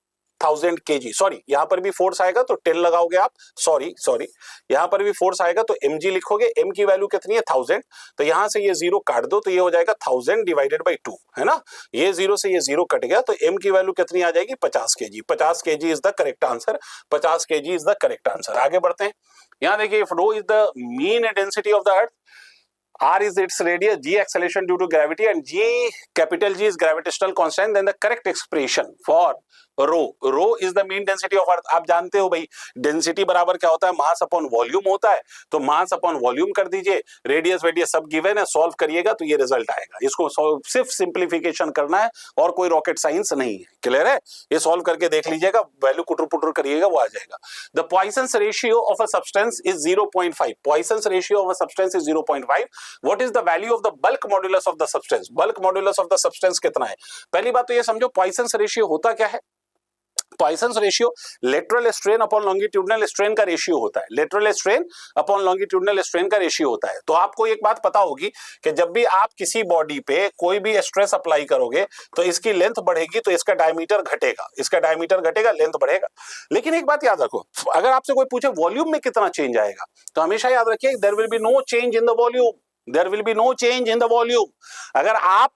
1000 kg, सॉरी यहाँ पर भी फोर्स आएगा तो 10 लगाओगे आप, सॉरी यहाँ पर भी फोर्स आएगा तो mg लिखोगे, m की वैल्यू कितनी है 1000, तो यहाँ से ये 0 काट दो तो ये हो जाएगा 1000 डिवाइडेड बाई 2, है ना, ये 0 से ये 0 कट गया तो m की वैल्यू कितनी आ जाएगी 50 kg। 50 kg is the correct answer, 50 kg is the correct answer. आगे बढ़ते हैं, यहाँ देखिए, if rho is the mean density of the earth, R is its radius, G acceleration due to gravity, and capital G is gravitational constant, then the correct expression for rho is the mean density of earth. आप जानते हो भाई density बराबर क्या होता है, mass upon volume होता है, तो मास अपॉन वॉल्यूम कर दीजिए, रेडियस वेडियस सब गिवन है, सॉल्व करिएगा तो ये रिजल्ट आएगा। इसको सिर्फ सिंप्लीफिकेशन करना है और कोई रॉकेट साइंस नहीं है, क्लियर है, ये सॉल्व करके देख लीजिएगा, वैल्यू कुटर पुटर करिएगा वो आ जाएगा। The Poisson's ratio of a substance is 0.5, Poisson's ratio of a substance is 0.5। What is the value of the bulk modulus of the substance, bulk modulus of the substance कितना है। पहली बात तो ये समझो पॉइसंस रेशियो होता क्या है, Poisson's ratio lateral strain upon longitudinal strain का रेशियो होता है, lateral strain upon longitudinal strain का रेशियो होता है। तो आपको एक बात पता होगी कि जब भी आप किसी बॉडी पे कोई भी स्ट्रेस अप्लाई करोगे तो इसकी लेंथ बढ़ेगी तो इसका डायमीटर घटेगा, इसका डायमीटर घटेगा, लेंथ बढ़ेगा। लेकिन एक बात याद रखो, अगर आपसे कोई पूछे वॉल्यूम में कितना चेंज आएगा तो हमेशा याद रखिए there will be no change in the volume, there will be no change in the volume. अगर आप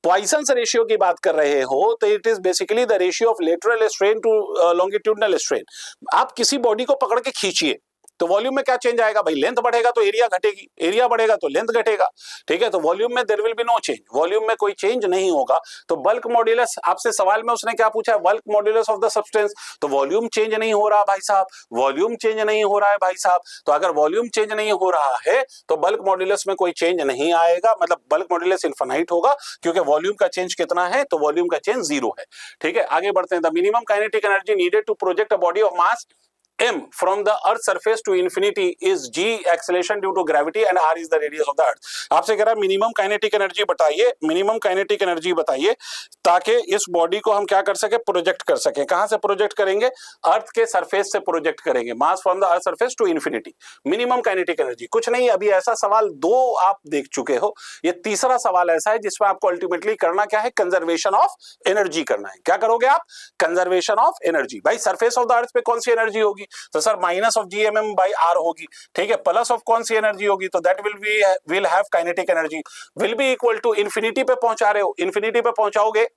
पॉइसंस रेशियो की बात कर रहे हो तो it is basically the ratio of lateral strain to longitudinal strain. आप किसी बॉडी को पकड़ के खींचिए तो वॉल्यूम में क्या चेंज आएगा भाई, लेंथ बढ़ेगा तो एरिया घटेगी, एरिया बढ़ेगा तो लेंथ घटेगा, ठीक है। तो वॉल्यूम में there will be no change, volume में कोई चेंज नहीं होगा। तो बल्क मॉड्यूलस, आपसे सवाल में उसने क्या पूछा है, bulk modulus of the substance, तो वॉल्यूम चेंज नहीं हो रहा भाई साहब, वॉल्यूम चेंज नहीं हो रहा है भाई साहब। तो अगर वॉल्यूम चेंज नहीं हो रहा है तो बल्क मॉड्यूलस में कोई चेंज नहीं आएगा, मतलब बल्क मॉड्यूलस इनफाइनाइट होगा, क्योंकि वॉल्यूम का चेंज कितना है, तो वॉल्यूम का चेंज 0 है, ठीक है। आगे बढ़ते हैं, the minimum kinetic energy needed to project a body of mass m from the earth surface to infinity is g acceleration due to gravity and r is the radius of the earth। आपसे कह रहा है minimum kinetic energy बताइए, minimum kinetic energy बताइए ताकि इस body को हम क्या कर सके, प्रोजेक्ट कर सके। कहां से प्रोजेक्ट करेंगे, अर्थ के सरफेस से प्रोजेक्ट करेंगे, mass from the earth surface to infinity. Minimum kinetic energy कुछ नहीं, अभी ऐसा सवाल 2 आप देख चुके हो, ये तीसरा सवाल ऐसा है जिसमें आपको अल्टीमेटली करना क्या है, कंजर्वेशन ऑफ एनर्जी करना है। क्या करोगे आप, कंजर्वेशन ऑफ एनर्जी। भाई सरफेस ऑफ द अर्थ पे कौन सी एनर्जी होगी, तो sir minus of GMM by R होगी, ठीक है। प्लस ऑफ कौन सी एनर्जी होगी, तो that will have kinetic energy, will be equal to infinity पे पहुंचा रहे हो, इंफिनिटी पे पहुंचाओगे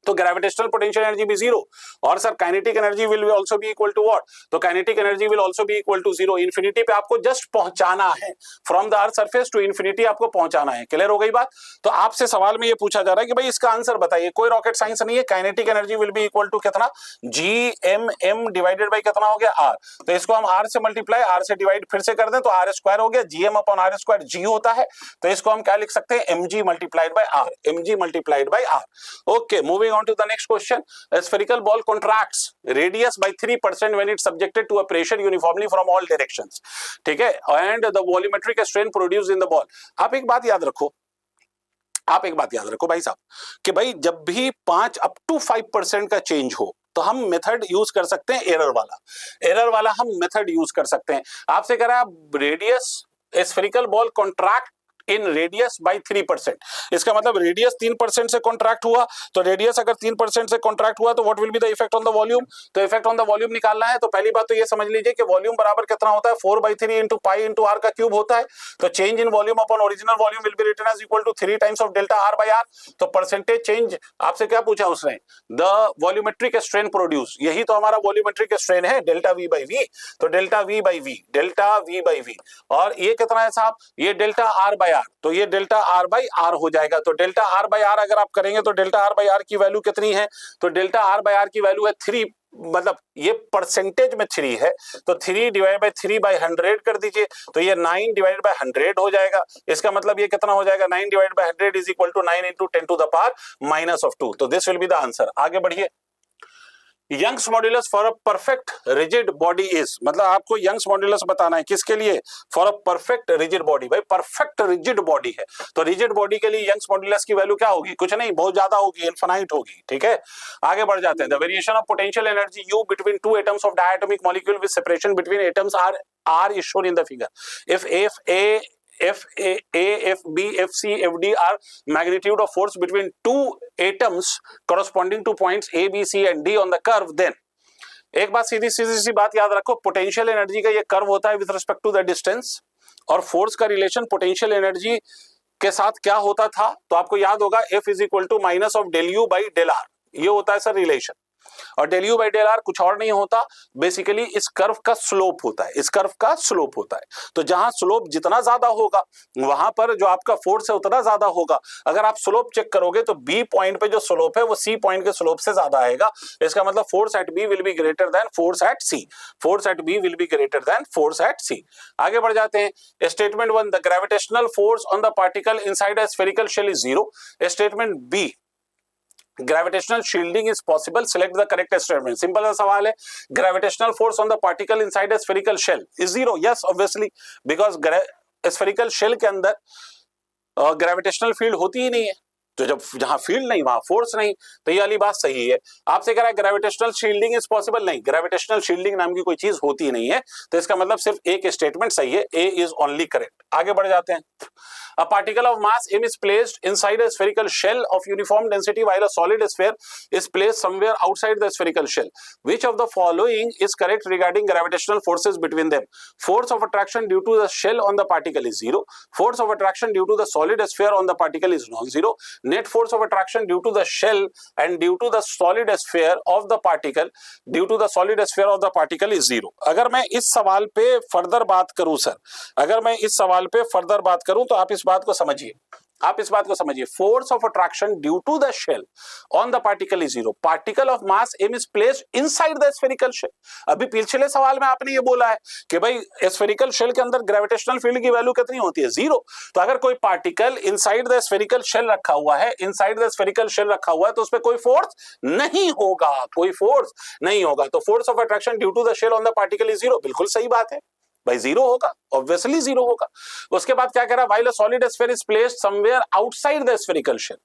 तो ग्रेविटेशनल पोटेंशियल एनर्जी भी 0, और sir kinetic energy will also be equal to what, तो kinetic energy will also be equal to 0। Infinity पे आपको जस्ट पहुंचाना है, from the earth surface to infinity आपको पहुंचाना है, क्लियर हो गई बात। तो आपसे सवाल में ये पूछा जा रहा है कि भाई इसका आंसर बताइए, कोई रॉकेट साइंस नहीं है, kinetic energy will be equal to कितना, G M M divided by कितना हो गया आर, तो इसको हम आर से मल्टीप्लाई, आर से डिवाइड फिर से कर दें तो आर स्क्वायर हो गया, GM upon R square G होता है, तो इसको हम क्या लिख सकते हैं, M G multiplied by R, M G multiplied by R. Okay, moving on to the next question. A spherical ball contracts radius by 3% when it's subjected to a pressure uniformly from all directions, ठीक है, and the volumetric strain produced in the ball। आप एक बात याद रखो, आप एक बात याद रखो भाई साहब, कि भाई जब भी 5 up to 5% का चेंज हो तो हम मेथड यूज कर सकते हैं एरर वाला, एरर वाला हम मेथड यूज कर सकते हैं। आपसे कह रहा है radius spherical ball contract in radius by 3%, इसका मतलब रेडियस 3% से कॉन्ट्रैक्ट हुआ, तो रेडियस अगर 3% से कॉन्ट्रैक्ट हुआ तो what will be the effect on the volume, तो इफेक्ट ऑन द वॉल्यूम निकालना है। तो पहली बात तो ये समझ लीजिए कि वॉल्यूम बराबर कितना होता है, 4/3 इंटू पाई इंटू आर का क्यूब होता है, तो change in volume upon original volume will be written as equal to 3 times of delta R by R. तो परसेंटेज चेंज आपसे क्या पूछा उसने, द वॉल्यूमेट्रिक स्ट्रेन प्रोड्यूस, यही तो हमारा वॉल्यूमेट्रिक स्ट्रेन है, डेल्टा वी बाई वी, तो delta V by V, delta V by V, और ये कितना है साहब, ये डेल्टा आर बाय आर, तो ये डेल्टा आर बाई आर हो जाएगा। तो डेल्टा आर बाई आर अगर आप करेंगे तो डेल्टा आर बाई आर की वैल्यू कितनी है, तो डेल्टा आर बाई आर की वैल्यू है 3 मतलब ये परसेंटेज में 3 है, तो 3 डिवाइड बाय 3 बाय 100 कर दीजिए, तो ये 9 डिवाइड बाय 100 हो जाएगा। इसका मतलब ये कितना हो जाएगा, 9 divide by 100 is equal to 9 into 10 to the power -2। तो this will be the answer. आगे बढ़िए। Young's modulus for a perfect rigid body is, मतलब आपको यंग्स मॉड्यूलस बताना है किसके लिए, for a perfect rigid body. भाई परफेक्ट रिजिड बॉडी है, तो रिजिड बॉडी के लिए यंग्स मॉड्यूलस की वैल्यू क्या होगी, कुछ नहीं, बहुत ज्यादा होगी, इनफाइनाइट होगी। ठीक है, आगे बढ़ जाते हैं। The variation of potential energy U between two atoms of diatomic molecule with separation between atoms R is shown in the figure. if F B F C F D are magnitude of force between two atoms corresponding to points A B C and D on the curve, then एक बात सीधी सीधी सी बात याद रखो, potential energy का ये curve होता है with respect to the distance, और फोर्स का रिलेशन पोटेंशियल एनर्जी के साथ क्या होता था, तो आपको याद होगा F is equal to minus of del U by del R, ये होता है सर रिलेशन। और del U by del R कुछ और नहीं होता, बेसिकली इस कर्व का स्लोप होता है, इस कर्व का स्लोप होता है। तो जहां स्लोप जितना ज्यादा होगा वहां पर जो आपका फोर्स है उतना ज्यादा होगा। अगर आप स्लोप चेक करोगे तो बी पॉइंट पे जो स्लोप है वो सी पॉइंट के स्लोप से ज्यादा आएगा। इसका मतलब force at B will be greater than force at C, force at B will be greater than force at C. आगे बढ़ जाते हैं। Statement 1, the gravitational force on the particle inside a spherical shell is 0। Statement B, gravitational shielding is possible, select the correct statement। Simple सा सवाल है, gravitational force on the particle inside a spherical shell is 0। yes obviously, because spherical shell के अंदर gravitational field होती ही नहीं है, तो जब जहां फील्ड नहीं वहां फोर्स नहीं, तो ये वाली बात सही है। आपसे कह रहा है ग्रेविटेशनल शील्डिंग इज पॉसिबल, नहीं, ग्रेविटेशनल शील्डिंग नाम की कोई चीज होती नहीं है, तो इसका मतलब सिर्फ एक स्टेटमेंट सही है, ए इज ओनली करेक्ट। आगे बढ़ जाते हैं। A particle of mass m is placed inside a spherical shell of uniform density while a solid sphere is placed somewhere outside the spherical shell. Which of the following is correct regarding gravitational forces between them? Force of attraction due to the shell on the particle is 0. Force of attraction due to the solid sphere on the particle is non-zero. Net force of attraction due to the shell and due to the solid sphere of the particle is 0. अगर मैं इस सवाल पे further बात करूं sir, अगर मैं इस सवाल पे फर्दर बात करूं तो आप इस बात को समझिए, आप इस बात को समझिए। Force of attraction due to the shell on the particle is 0। Particle of mass m is placed inside the spherical shell. अभी पिछले सवाल में आपने ये बोला है कि भाई स्फेरिकल शेल के अंदर ग्रेविटेशनल फील्ड की वैल्यू कितनी होती है, 0। तो अगर कोई particle inside the spherical shell रखा हुआ है, इनसाइड द स्फेरिकल शेल रखा हुआ है, तो उस पर कोई फोर्स नहीं होगा, कोई फोर्स नहीं होगा। तो force of attraction due to the shell on the particle is 0, बिल्कुल सही बात है भाई, 0 होगा, ऑब्वियसली 0 होगा। उसके बाद क्या कह रहा है, while a solid sphere is placed somewhere outside the spherical shell.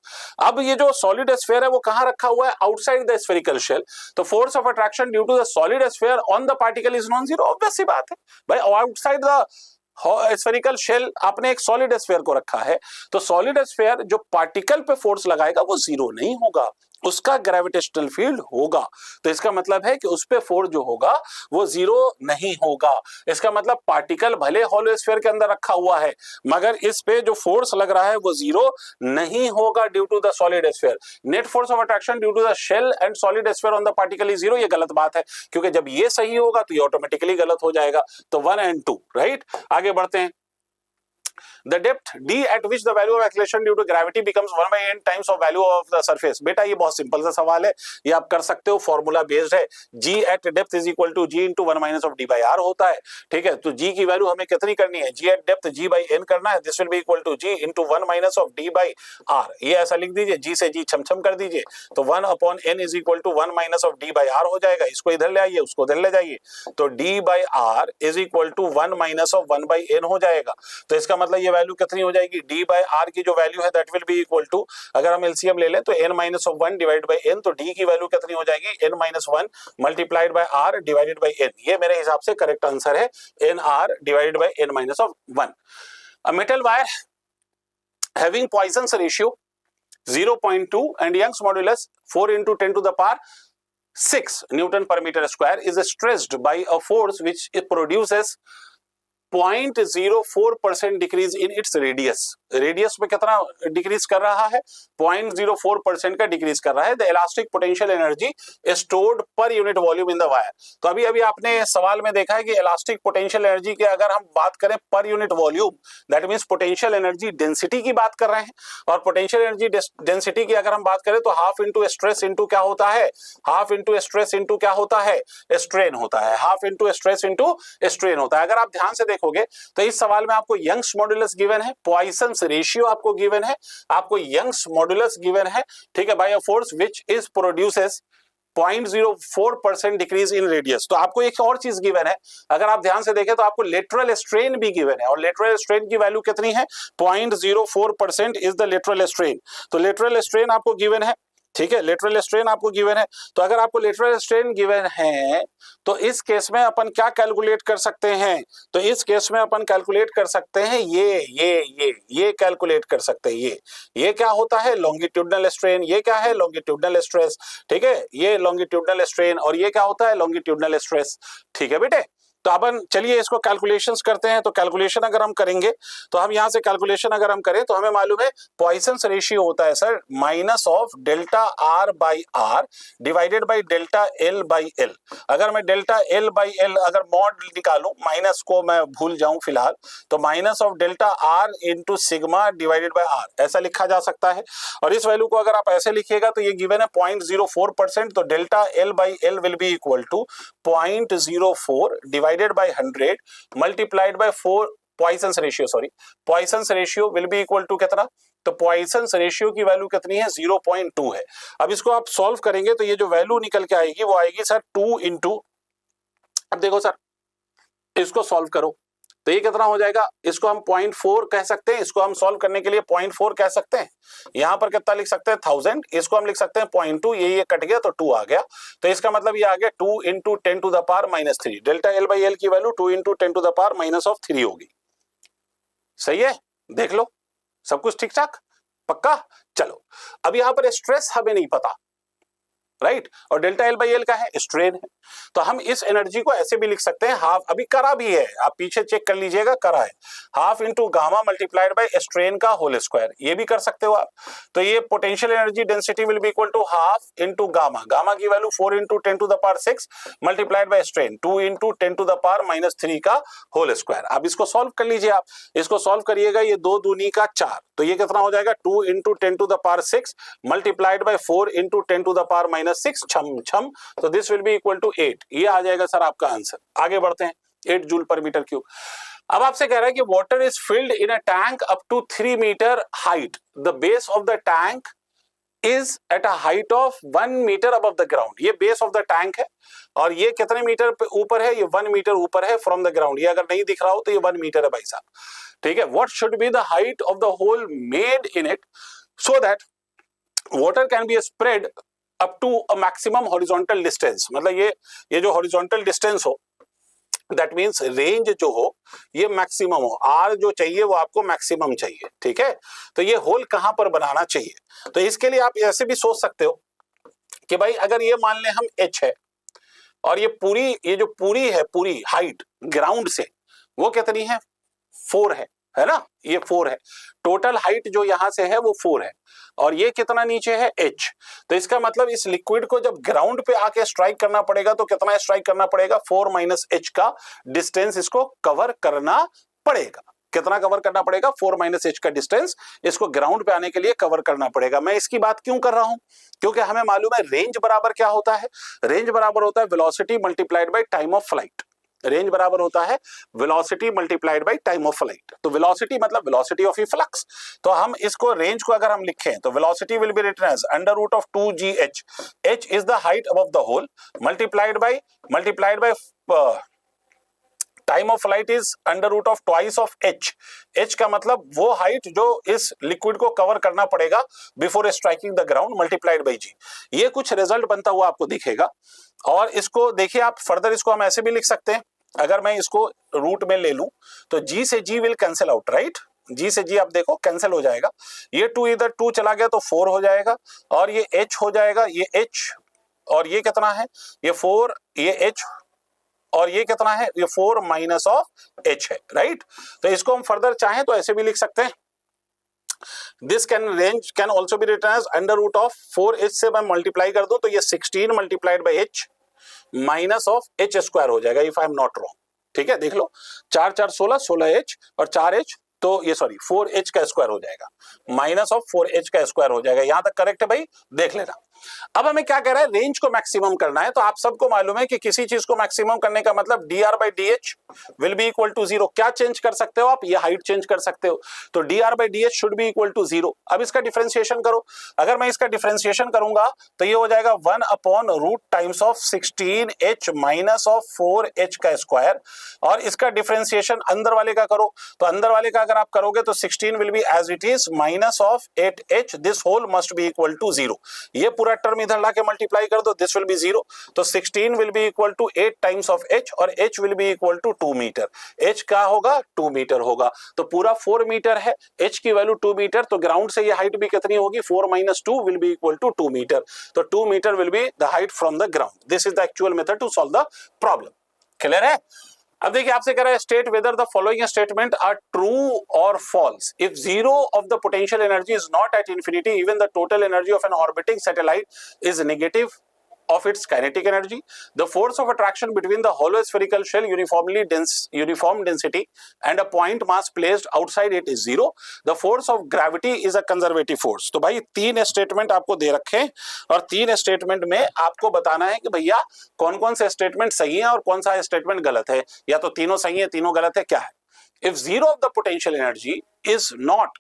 अब ये जो सॉलिड स्फीयर है वो कहां रखा हुआ है, आउटसाइड द स्फेरिकल शेल, तो force of attraction due to the solid sphere on the particle is non zero, obvious सी बात है भाई। आउटसाइड द स्फेरिकल शेल आपने एक सॉलिड स्फीयर को रखा है, तो सॉलिड स्फीयर जो पार्टिकल पे फोर्स लगाएगा वो 0 नहीं होगा, उसका ग्रेविटेशनल फील्ड होगा। तो इसका मतलब है कि उस पे फोर्स जो होगा वो 0 नहीं होगा। इसका मतलब पार्टिकल भले हॉलो स्फीयर के अंदर रखा हुआ है मगर इस पे जो फोर्स लग रहा है वो 0 नहीं होगा due to the solid sphere. Net force of attraction due to the shell and solid sphere on the particle is 0, ये गलत बात है, क्योंकि जब ये सही होगा तो ये ऑटोमेटिकली गलत हो जाएगा। तो 1 and 2, राइट। आगे बढ़ते हैं। The depth d at which the value of acceleration due to gravity becomes 1 by n times of value of the surface। बेटा ये बहुत सिंपल सा सवाल है, ये आप कर सकते हो, फॉर्मूला बेस्ड है। g at depth is equal to g into 1 minus of d by r होता है, ठीक है। तो g की वैल्यू हमें कितनी करनी है, g at depth g by n करना है, this will be equal to g into 1 minus of d by r। ये ऐसा लिख दीजिए, g से g छम कर दीजिए, तो 1 upon n is equal to 1 minus of d by r हो जाएगा। इसको इधर ले आइए, उसको इधर ले जाइए, तो d by r is equal to 1 minus of 1 by n हो जाएगा। तो इसका मतलब ये वैल्यू कितनी हो जाएगी, d by r की जो वैल्यू है that will be equal to, अगर हम एलसीएम ले लें तो n minus of 1 divide by n, तो d की वैल्यू कितनी हो जाएगी, n minus 1 multiplied by r divided by n। ये मेरे हिसाब से करेक्ट आंसर है, nr divided by n minus of 1। A metal wire having Poisson's ratio 0.2 and Young's modulus 4 into 10 to the power 6 Newton per meter square is stressed by a force which it produces 0.04% decrease in its radius. Radius में कितना decrease कर रहा है? 0.04% का decrease कर रहा है। The elastic potential energy stored पर unit volume in the wire. तो अभी अभी आपने सवाल में देखा है कि इलास्टिक पोटेंशियल एनर्जी की अगर हम बात करें पर unit volume, that means potential energy density की बात कर रहे हैं। और पोटेंशियल एनर्जी डेंसिटी की अगर हम बात करें तो हाफ इंटू स्ट्रेस इंटू क्या होता है? हाफ इंटू स्ट्रेस इंटू क्या होता है? स्ट्रेन होता है। Half into stress into strain होता है। अगर आप ध्यान से देखोगे तो इस सवाल में आपको यंग्स मॉड्यूलस गिवन है, पॉइसन्स रेशियो आपको गिवन है, आपको यंग्स मॉड्यूलस गिवन है, ठीक है, by a force which is produces 0.04% decrease in radius. तो आपको एक और चीज गिवन है, अगर आप ध्यान से देखें तो आपको लेटरल स्ट्रेन भी गिवन है, और लेटरल स्ट्रेन की वैल्यू कितनी है? 0.04% इज द लेटरल स्ट्रेन। तो लेटरल स्ट्रेन आपको गिवन है, ठीक है, लेटरल स्ट्रेन आपको गिवन है। तो अगर आपको लेटरल स्ट्रेन गिवन है तो इस केस में अपन क्या कैलकुलेट कर सकते हैं? तो इस केस में अपन कैलकुलेट कर सकते हैं ये कैलकुलेट कर सकते हैं। ये क्या होता है? Longitudinal strain. ये क्या है? Longitudinal stress. ठीक है, ये लॉन्गिट्यूडनल स्ट्रेन, और ये क्या होता है? Longitudinal stress. ठीक है बेटे, तो अपन चलिए इसको कैलकुलेशंस करते हैं। तो कैलकुलेशन अगर हम करेंगे तो हम यहां से कैलकुलेशन अगर हम करें तो हमें मालूम है पॉइसन्स रेशियो होता है sir minus of delta R by R divided by delta L by L. अगर मैं डेल्टा एल बाई एल अगर मॉड निकालूं, माइनस को मैं भूल जाऊं फिलहाल, तो minus of delta R into sigma divided by R ऐसा लिखा जा सकता है। और इस वैल्यू को अगर आप ऐसे लिखिएगा तो ये गिवन है 0.04%, तो delta L by L will be equal to 0.04 divided by 100 multiplied by 4 Poisson's ratio, sorry Poisson's ratio will be equal to कितना? तो Poisson's ratio की वैल्यू कितनी है? 0.2 है। अब इसको आप सॉल्व करेंगे तो ये जो वैल्यू निकल के आएगी वो आएगी सर 2 इंटू, अब देखो सर इसको सॉल्व करो तो ये कितना हो जाएगा? इसको हम 0.4 कह सकते हैं, इसको हम सॉल्व करने के लिए 0.4 कह सकते हैं। यहां पर कितना लिख सकते हैं? 1000। इसको हम लिख सकते हैं 0.2, ये कट गया तो 2 आ गया। तो इसका मतलब ये आ गया 2 into 10 to the power minus 3। Delta L by L की value 2 into 10 to the power minus of 3 होगी। सही है, देख लो सब कुछ ठीक ठाक, पक्का। चलो अब यहां पर स्ट्रेस हमें नहीं पता, राइट, और डेल्टा एल बाई एल का है स्ट्रेन है, तो हम इस एनर्जी को ऐसे भी लिख सकते हैं हाफ, अभी करा भी है, आप पीछे चेक कर लीजिएगा, करा है, half into gamma multiplied by strain का होल स्क्वायर, ये भी कर सकते हो आप। तो ये potential energy density will be equal to half into gamma, gamma की value 4 into 10 to the power 6 multiplied by strain 2 into 10 to the power minus 3 का होल स्क्वायर। अब इसको सॉल्व कर लीजिए आप, इसको सॉल्व करिएगा, ये 2 दूनी का 4, तो ये कितना हो जाएगा? 2 into 10 to the power 6 multiplied by 4 into 10 to the power minus 6 छम, तो this will be equal to 8। ये आ जाएगा सर आपका आंसर। आगे बढ़ते हैं, 8 जूल पर मीटर क्यूब। अब आपसे कह रहा है कि water is filled in a tank up to 3 metre height, the base of the tank is at a height of 1 metre above the ground. ये बेस ऑफ द टैंक है और ये कितने मीटर पे ऊपर है? ये 1 मीटर ऊपर है फ्रॉम द ग्राउंड। ये अगर नहीं दिख रहा हो तो ये 1 मीटर है भाई साहब, ठीक है। What should be the height of the hole made in it so that water can be spread up to a maximum horizontal distance. मतलब ये जो हॉरिजॉन्टल डिस्टेंस हो, दैट मीन्स रेंज जो हो ये मैक्सिमम हो, आर जो चाहिए वो आपको मैक्सिमम चाहिए, ठीक है। तो ये होल कहां पर बनाना चाहिए? तो इसके लिए आप ऐसे भी सोच सकते हो कि भाई अगर ये मान लें हम एच है और ये जो पूरी हाइट ग्राउंड से वो कितनी है? 4 है ना, ये 4 है। टोटल हाइट जो यहां से है वो 4 है और ये कितना नीचे है? h। तो इसका मतलब इस लिक्विड को जब ग्राउंड पे आके स्ट्राइक करना पड़ेगा तो कितना स्ट्राइक करना पड़ेगा? 4 माइनस h का डिस्टेंस इसको कवर करना पड़ेगा। कितना कवर करना पड़ेगा? 4 माइनस h का डिस्टेंस इसको ग्राउंड पे आने के लिए कवर करना पड़ेगा। मैं इसकी बात क्यों कर रहा हूं? क्योंकि हमें मालूम है रेंज बराबर क्या होता है? रेंज बराबर होता है velocity multiplied by time of flight. Range बराबर होता है velocity multiplied by time of flight. तो वेलोसिटी मतलब वेलोसिटी ऑफ फ्लक्स। तो हम इसको रेंज को अगर हम लिखें तो velocity will be written as under root of 2gh। h is the height above the hole multiplied by time of flight is under root of twice of h। h का मतलब वो हाइट जो इस लिक्विड को cover करना पड़ेगा before striking the ground multiplied by g। ये कुछ रिजल्ट बनता हुआ आपको दिखेगा। और इसको देखिए आप फर्दर, इसको हम ऐसे भी लिख सकते हैं, अगर मैं इसको रूट में ले लूं तो g से g will cancel out, right. g से g आप देखो कैंसिल हो जाएगा, ये 2 इधर 2 चला गया तो 4 हो जाएगा और ये h हो जाएगा, ये h और ये कितना है? ये 4, ये h और ये कितना है, ये 4 माइनस ऑफ h है, राइट। तो इसको हम फर्दर चाहें तो ऐसे भी लिख सकते हैं, this can also be written as under root of 4h से मैं मल्टीप्लाई कर दूं तो ये 16 multiplied by h minus of h square हो जाएगा, if I am not wrong. ठीक है, देख लो, 4 4 16, 16h और 4h, तो ये सॉरी 4h का स्क्वायर हो जाएगा, माइनस ऑफ 4h का स्क्वायर हो जाएगा। यहां तक करेक्ट है भाई, देख लेना। अब हमें क्या कह रहा है, रेंज को मैक्सिमम करना है। तो आप सबको मालूम है कि किसी चीज को मैक्सिमम करने का मतलब dr by D will be equal to 0। क्या चेंज कर सकते हो आप, ये हाइट चेंज कर सकते हो, तो dr by D should be equal to 0। अब इसका डिफरेंशिएशन करो, अगर मैं इसका डिफरेंशिएशन करूंगा तो ये हो जाएगा 1 upon root times of 16h minus of 4h का स्क्वायर, और इसका डिफरेंशिएशन अंदर वाले का करो, तो अंदर वाले का अगर आप करोगे तो 16 will be as it is minus of 8h, this whole must be equal to 0। ये पूरा टर्म इधर लाके मल्टीप्लाई कर दो, दिस विल बी 0, तो 16 will be equal to 8 times of h, और h will be equal to 2 metre. h क्या होगा, 2 मीटर होगा, तो पूरा 4 मीटर है, h की वैल्यू 2 मीटर, तो ग्राउंड से ये हाइट भी कितनी होगी, 4 minus 2 will be equal to 2 metre, तो 2 metre will be the height from the ground. This is the actual method to solve the problem. Clear है? अब देखिए आपसे कह रहा है state whether the following statement are true और false. If zero of the potential energy is not at infinity, even the total energy of an orbiting satellite is negative of its kinetic energy. The force of attraction between the hollow spherical shell uniform density and a point mass placed outside it is 0. The force of gravity is a conservative force. तो भाई 3 statement आपको दे रखे हैं और 3 statement में आपको बताना है कि भैया कौन कौन से स्टेटमेंट सही है और कौन सा स्टेटमेंट गलत है, या तो तीनों सही है तीनों गलत है, क्या है। If zero of the potential energy is not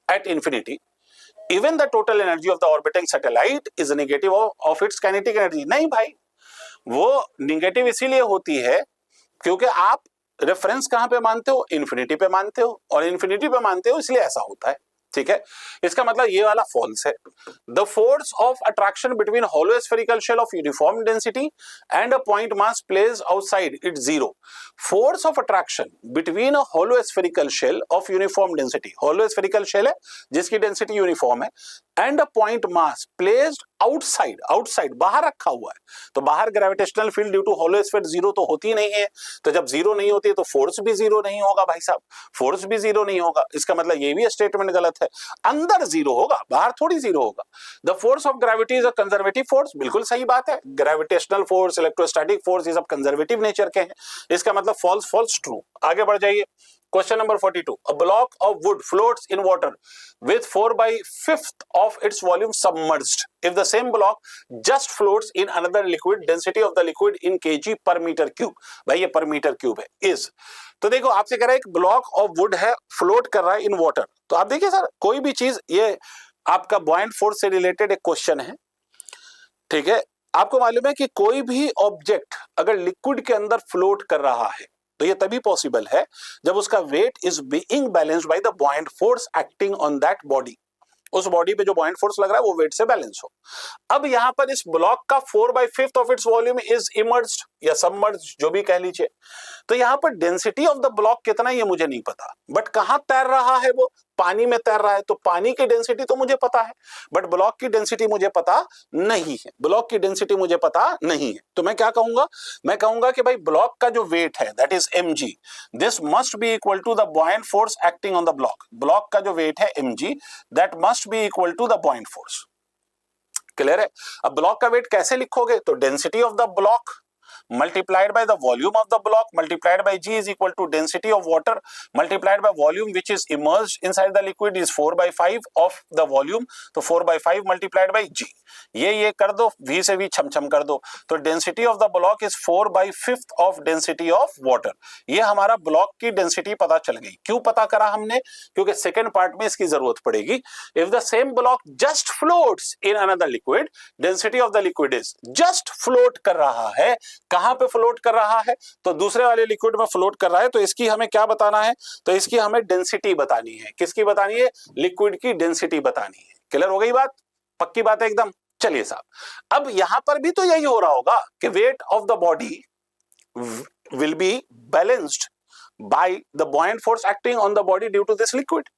at infinity, even the total energy of the orbiting satellite is negative of its kinetic energy. नहीं भाई, वो निगेटिव इसीलिए होती है क्योंकि आप रेफरेंस कहां पे मानते हो, इन्फिनिटी पे मानते हो, और इन्फिनिटी पे मानते हो इसलिए ऐसा होता है। ठीक है, इसका मतलब ये वाला फॉल्स है। The force of attraction between hollow spherical shell of uniform density and a point mass placed outside it 0। Force of attraction between a hollow spherical shell of uniform density, hollow spherical shell है जिसकी density uniform है, and a point mass placed outside, outside बाहर रखा हुआ है, तो बाहर gravitational field due to hollow sphere 0 तो होती नहीं है, तो जब 0 नहीं होती है तो फोर्स भी 0 नहीं होगा भाई साहब, फोर्स भी 0 नहीं होगा। इसका मतलब ये भी स्टेटमेंट गलत है, अंदर 0 होगा बाहर थोड़ी 0 होगा। The force of gravity is a conservative force, बिल्कुल सही बात है, ग्रेविटेशनल फोर्स, इलेक्ट्रोस्टैटिक फोर्स ये सब कंजर्वेटिव नेचर के हैं, इसका मतलब फॉल्स फॉल्स ट्रू। आगे बढ़ जाइए, Question number 42. A block of wood floats in water with 4/5 of its volume submerged. If the same block just floats in another liquid, density of the liquid in kg per meter cube. भाई ये per meter cube है, is. तो देखो आपसे कह रहा है एक ब्लॉक ऑफ वुड है, फ्लोट कर रहा है इन वाटर। तो आप देखिए सर, कोई भी चीज, ये आपका बॉयंट फोर्स से रिलेटेड एक क्वेश्चन है। ठीक है, आपको मालूम है कि कोई भी ऑब्जेक्ट अगर लिक्विड के अंदर फ्लोट कर रहा है तो ये तभी पॉसिबल है जब उसका weight is being balanced by the buoyant force acting on that body. उस बॉडी पे जो बॉयंट फोर्स लग रहा है वो वेट से बैलेंस हो। अब यहां पर इस ब्लॉक का 4/5 of its volume is emerged या सबमर्ज्ड, जो भी कह लीजिए। तो यहां पर डेंसिटी ऑफ द ब्लॉक कितना है ये मुझे नहीं पता, बट कहां तैर रहा है वो, पानी में तैर रहा है, तो पानी की डेंसिटी तो मुझे पता है, बट ब्लॉक की डेंसिटी मुझे पता नहीं है, ब्लॉक की डेंसिटी मुझे पता नहीं है। तो मैं क्या कहूंगा, मैं कहूंगा कि भाई ब्लॉक का जो वेट है that is mg, this must be equal to the buoyant force acting on the block. Block का जो वेट है mg, that must be equal to the buoyant force. Clear है? अब ब्लॉक का वेट कैसे लिखोगे, तो density of the block multiplied by the volume of the block multiplied by g is equal to density of water multiplied by volume which is immersed inside the liquid is 4/5 of the volume, तो 4/5 multiplied by g। ये कर दो, v से v छम कर दो, तो density of the block is 4/5 of density of water. ये हमारा ब्लॉक की डेंसिटी पता चल गई। क्यों पता करा हमने, क्योंकि सेकेंड पार्ट में इसकी जरूरत पड़ेगी। If the same block just floats in another liquid, density of the liquid is, just float कर रहा है, कहां पे फ्लोट कर रहा है, तो दूसरे वाले लिक्विड में फ्लोट कर रहा है, तो इसकी हमें क्या बताना है, तो इसकी हमें डेंसिटी बतानी है। किसकी बतानी है, लिक्विड की डेंसिटी बतानी है। क्लियर हो गई बात, पक्की बात है एकदम। चलिए साहब, अब यहां पर भी तो यही हो रहा होगा कि weight of the body will be balanced by the buoyant force acting on the body due to this liquid.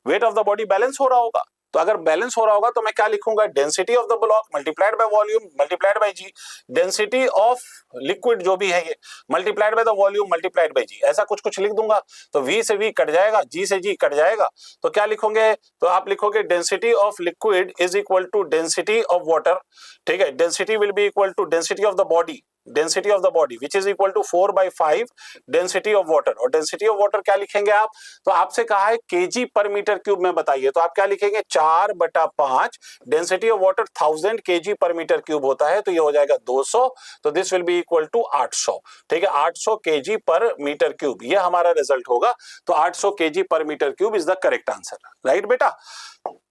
Weight of the body balance हो रहा होगा, तो अगर बैलेंस हो रहा होगा तो मैं क्या लिखूंगा, density of the block multiplied by volume multiplied by G, density of liquid जो भी है ये multiplied by the volume multiplied by G, ऐसा कुछ कुछ लिख दूंगा। तो V से V कट जाएगा, G से G कट जाएगा, तो क्या लिखोगे, तो आप लिखोगे density of liquid is equal to density of water, ठीक है, density will be equal to density of the body, density of the body which is equal to 4/5 density of water. और डेंसिटी ऑफ वाटर क्या लिखेंगे आप, तो आपसे कहा है केजी पर मीटर क्यूब में बताइए, तो आप क्या लिखेंगे 4/5, density of water 1000 KG per metre cube होता है, तो ये हो जाएगा 200, तो this will be equal to 800, ठीक है, 800 केजी पर मीटर क्यूब, ये हमारा रिजल्ट होगा। तो 800 KG per metre cube is the correct answer, right बेटा।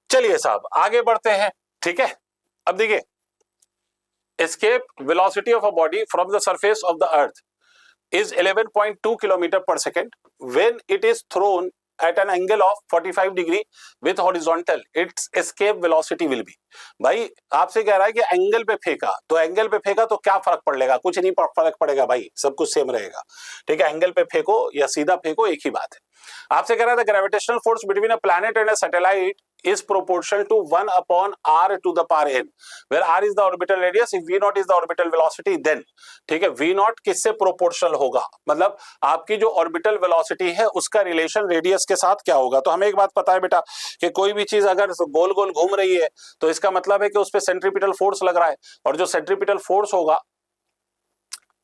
चलिए साहब आगे बढ़ते हैं, ठीक है। अब देखिए, escape velocity of a body from the surface of the earth is 11.2 km per second when it is thrown at an angle of 45 degree with horizontal, its escape velocity will be। भाई आपसे कह रहा है कि angle पे फेंका, तो angle पे फेंका तो क्या फर्क पड़ेगा, कुछ नहीं फर्क पड़ेगा भाई, सब कुछ सेम रहेगा, ठीक है, एंगल पे फेंको या सीधा फेंको एक ही बात है। आपसे कह रहा था gravitational force between a planet and a satellite is proportional to 1 upon r to the power n, where r is the orbital radius, if v naught is the orbital velocity, then ठीक है v naught किससे proportional होगा, मतलब आपकी जो orbital velocity है उसका relation radius के साथ क्या होगा। तो हमें एक बात पता है बेटा कि कोई भी चीज अगर गोल गोल घूम रही है तो इसका मतलब है कि उस पर सेंट्रीपिटल फोर्स लग रहा है, और जो सेंट्रीपिटल फोर्स होगा,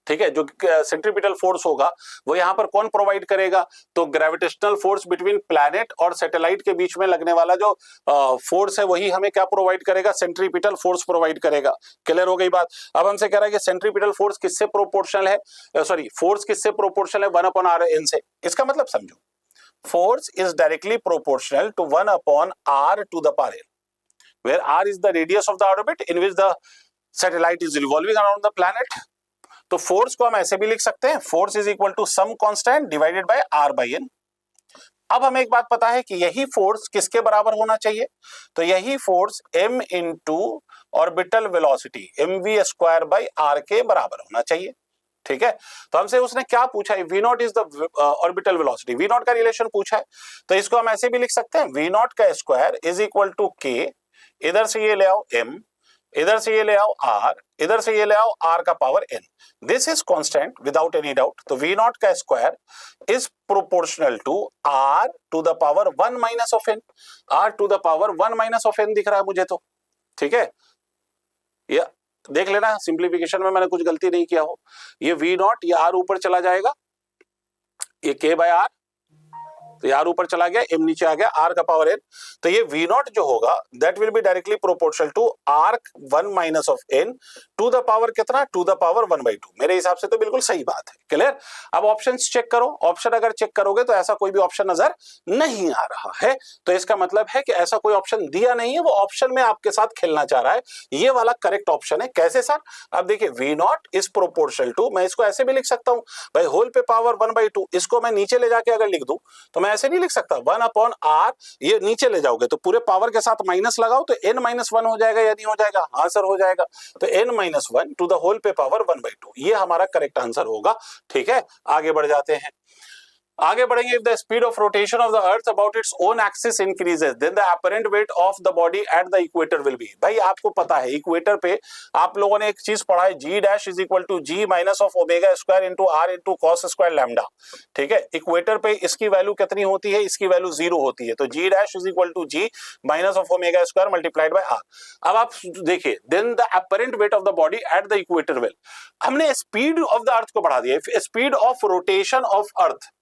ठीक है, जो सेंट्रीपिटल फोर्स होगा वो यहाँ पर कौन प्रोवाइड करेगा, तो ग्रेविटेशनल फोर्स बिटवीन प्लैनेट और सैटेलाइट के बीच में लगने वाला जो फोर्स है वही हमें क्या प्रोवाइड करेगा, सेंट्रीपिटल फोर्स प्रोवाइड करेगा। क्लियर हो गई बात। अब हमसे कह रहा है कि सेंट्रीपिटल फोर्स किससे प्रोपोर्शनल है, सॉरी फोर्स किससे प्रोपोर्शनल है, 1/r(n) से। इसका मतलब समझो, force is directly proportional to 1/r to the power n, where r is the radius of the orbit in which the satellite is revolving around the planet। तो force को हम ऐसे भी लिख सकते हैं, force is equal to some constant divided by r/n। अब हमें एक बात पता है कि यही फोर्स किसके बराबर होना चाहिए, तो यही force m into orbital velocity mv²/r के बराबर होना चाहिए, ठीक है। तो हमसे उसने क्या पूछा है, v naught is the orbital velocity, v naught का रिलेशन पूछा है, तो इसको हम ऐसे भी लिख सकते हैं v नॉट का square is equal to k, इधर से ये ले आओ m, इधर से ये ले आओ r, इधर से ये ले आओ r का power n, this is constant without any doubt. तो v नॉट का square is proportional to r to the power 1 minus of n, r to the power 1 minus of n दिख रहा है मुझे तो, ठीक है, ये देख लेना सिंप्लीफिकेशन में मैंने कुछ गलती नहीं किया हो। ये v नॉट ये r ऊपर चला जाएगा, ये k/r, तो यार ऊपर चला गया, m नीचे आ गया, r का पावर n, तो ये v नॉट जो होगा that will be directly proportional to r 1 minus of n to the power कितना, टू द पावर 1/2। मेरे हिसाब से तो बिल्कुल सही बात है। क्लियर। अब ऑप्शंस चेक करो, ऑप्शन अगर चेक करोगे तो ऐसा कोई भी ऑप्शन नजर नहीं आ रहा है, तो इसका मतलब है कि ऐसा कोई ऑप्शन दिया नहीं है, वो ऑप्शन में आपके साथ खेलना चाह रहा है, ये वाला करेक्ट ऑप्शन है। कैसे सर, अब देखिए v naught is proportional to, मैं इसको ऐसे भी लिख सकता हूं भाई, होल पे पावर 1/2, इसको मैं नीचे ले जाके अगर लिख दूं तो मैं ऐसे नहीं लिख सकता 1/r, ये नीचे ले जाओगे तो पूरे पावर के साथ माइनस लगाओ तो n-1 हो जाएगा या नहीं हो जाएगा, हाँ सर हो जाएगा, तो n-1 टू द होल पे पावर 1/2, ये हमारा करेक्ट आंसर होगा। ठीक है, आगे बढ़ जाते हैं, आगे बढ़ेंगे। If the speed of rotation of the earth about its own axis increases then the apparent weight of the body at the equator will be. भाई आपको पता है इक्वेटर पे आप लोगों ने एक चीज पढ़ा है, g dash is equal to g minus of omega square into r into cos square lambda. ठीक है, इक्वेटर पे इसकी वैल्यू कितनी होती है, इसकी वैल्यू 0 होती है, तो g dash is equal to g minus of omega square multiplied by r। अब आप देखिए, then the apparent weight of the body at the equator will, हमने स्पीड ऑफ द अर्थ को बढ़ा दिया, speed of rotation of earth,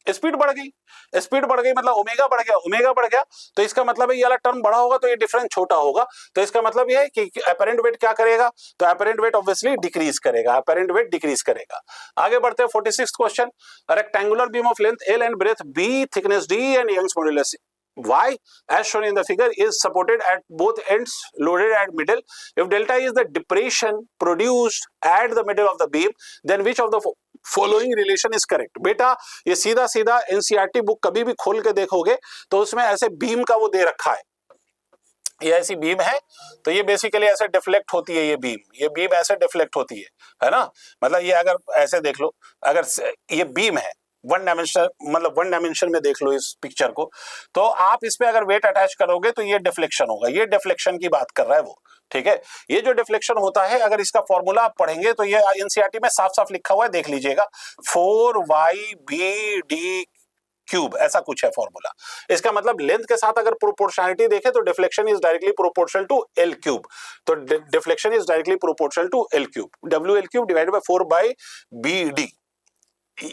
speed बढ़ गई, speed बढ़ गई मतलब ओमेगा बढ़ गया, ओमेगा बढ़ गया, तो इसका मतलब है ये वाला टर्म बड़ा होगा तो ये डिफरेंस छोटा होगा, तो इसका मतलब ये है कि अपरेंट वेट क्या करेगा, तो अपरेंट वेट ऑब्वियसली डिक्रीज करेगा, अपरेंट वेट डिक्रीज करेगा। आगे बढ़ते हैं 46th question, rectangular beam of length L and breadth B, thickness D and Young's modulus Y as shown in the figure is supported at both ends, loaded at middle. If delta is the depression produced at the middle of the beam, then which of the following relation is correct? बेटा ये सीधा सीधा NCERT book कभी भी खोल के देखोगे तो उसमें ऐसे बीम का वो दे रखा है, ये ऐसी बीम है तो ये बेसिकली ऐसे डिफ्लेक्ट होती है, ये बीम ऐसे डिफ्लेक्ट होती है ना, मतलब ये अगर ऐसे देख लो, अगर ये बीम है वन डायमेंशन, मतलब वन डायमेंशन में देख लो इस पिक्चर को, तो आप इस पे अगर वेट अटैच करोगे तो ये डिफ्लेक्शन होगा, ये डिफ्लेक्शन की बात कर रहा है वो, ठीक है। ये जो डिफ्लेक्शन होता है, अगर इसका फॉर्मूला आप पढ़ेंगे तो ये एनसीईआरटी में साफ साफ लिखा हुआ है, देख लीजिएगा, 4YBD क्यूब, ऐसा कुछ है फॉर्मूला। इसका मतलब लेंथ के साथ अगर प्रोपोर्शनलिटी देखें तो deflection is directly proportional to L cube, तो deflection is directly proportional to L cube, WL cube divided by 4/BD।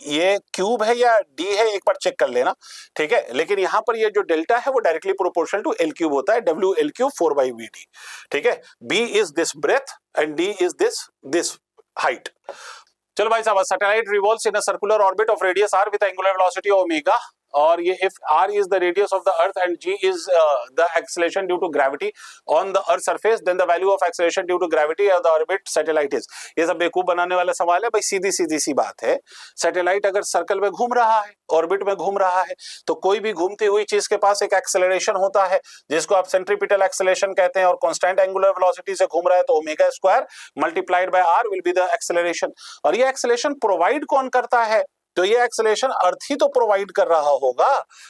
ये क्यूब है या डी है एक बार चेक कर लेना, ठीक है। लेकिन यहां पर ये जो डेल्टा है वो directly proportional to L cube होता है, WL क्यूब 4/BD, ठीक है। B is this breadth and D is this height. चलो भाई साहब, satellite revolves in a circular orbit of radius r with angular velocity omega, और ये if r is the radius of the earth and g is the acceleration due to gravity on the earth surface, then the value of acceleration due to gravity of the orbit satellite is। ये सब बेवकूफ बनाने वाला सवाल है भाई, सीधी सीधी सी बात है। सैटेलाइट अगर सर्कल में घूम रहा है, ऑर्बिट में घूम रहा है, तो कोई भी घूमती हुई चीज के पास एक एक्सेलरेशन होता है जिसको आप सेंट्रीपिटल एक्सेलरेशन कहते हैं, और कांस्टेंट एंगुलर वेलोसिटी से घूम रहा है तो omega square multiplied by r will be the acceleration. और ये एक्सेलरेशन प्रोवाइड कौन करता है? तो ये एक्सेलरेशन अर्थ ही तो प्रोवाइड कर रहा होगा,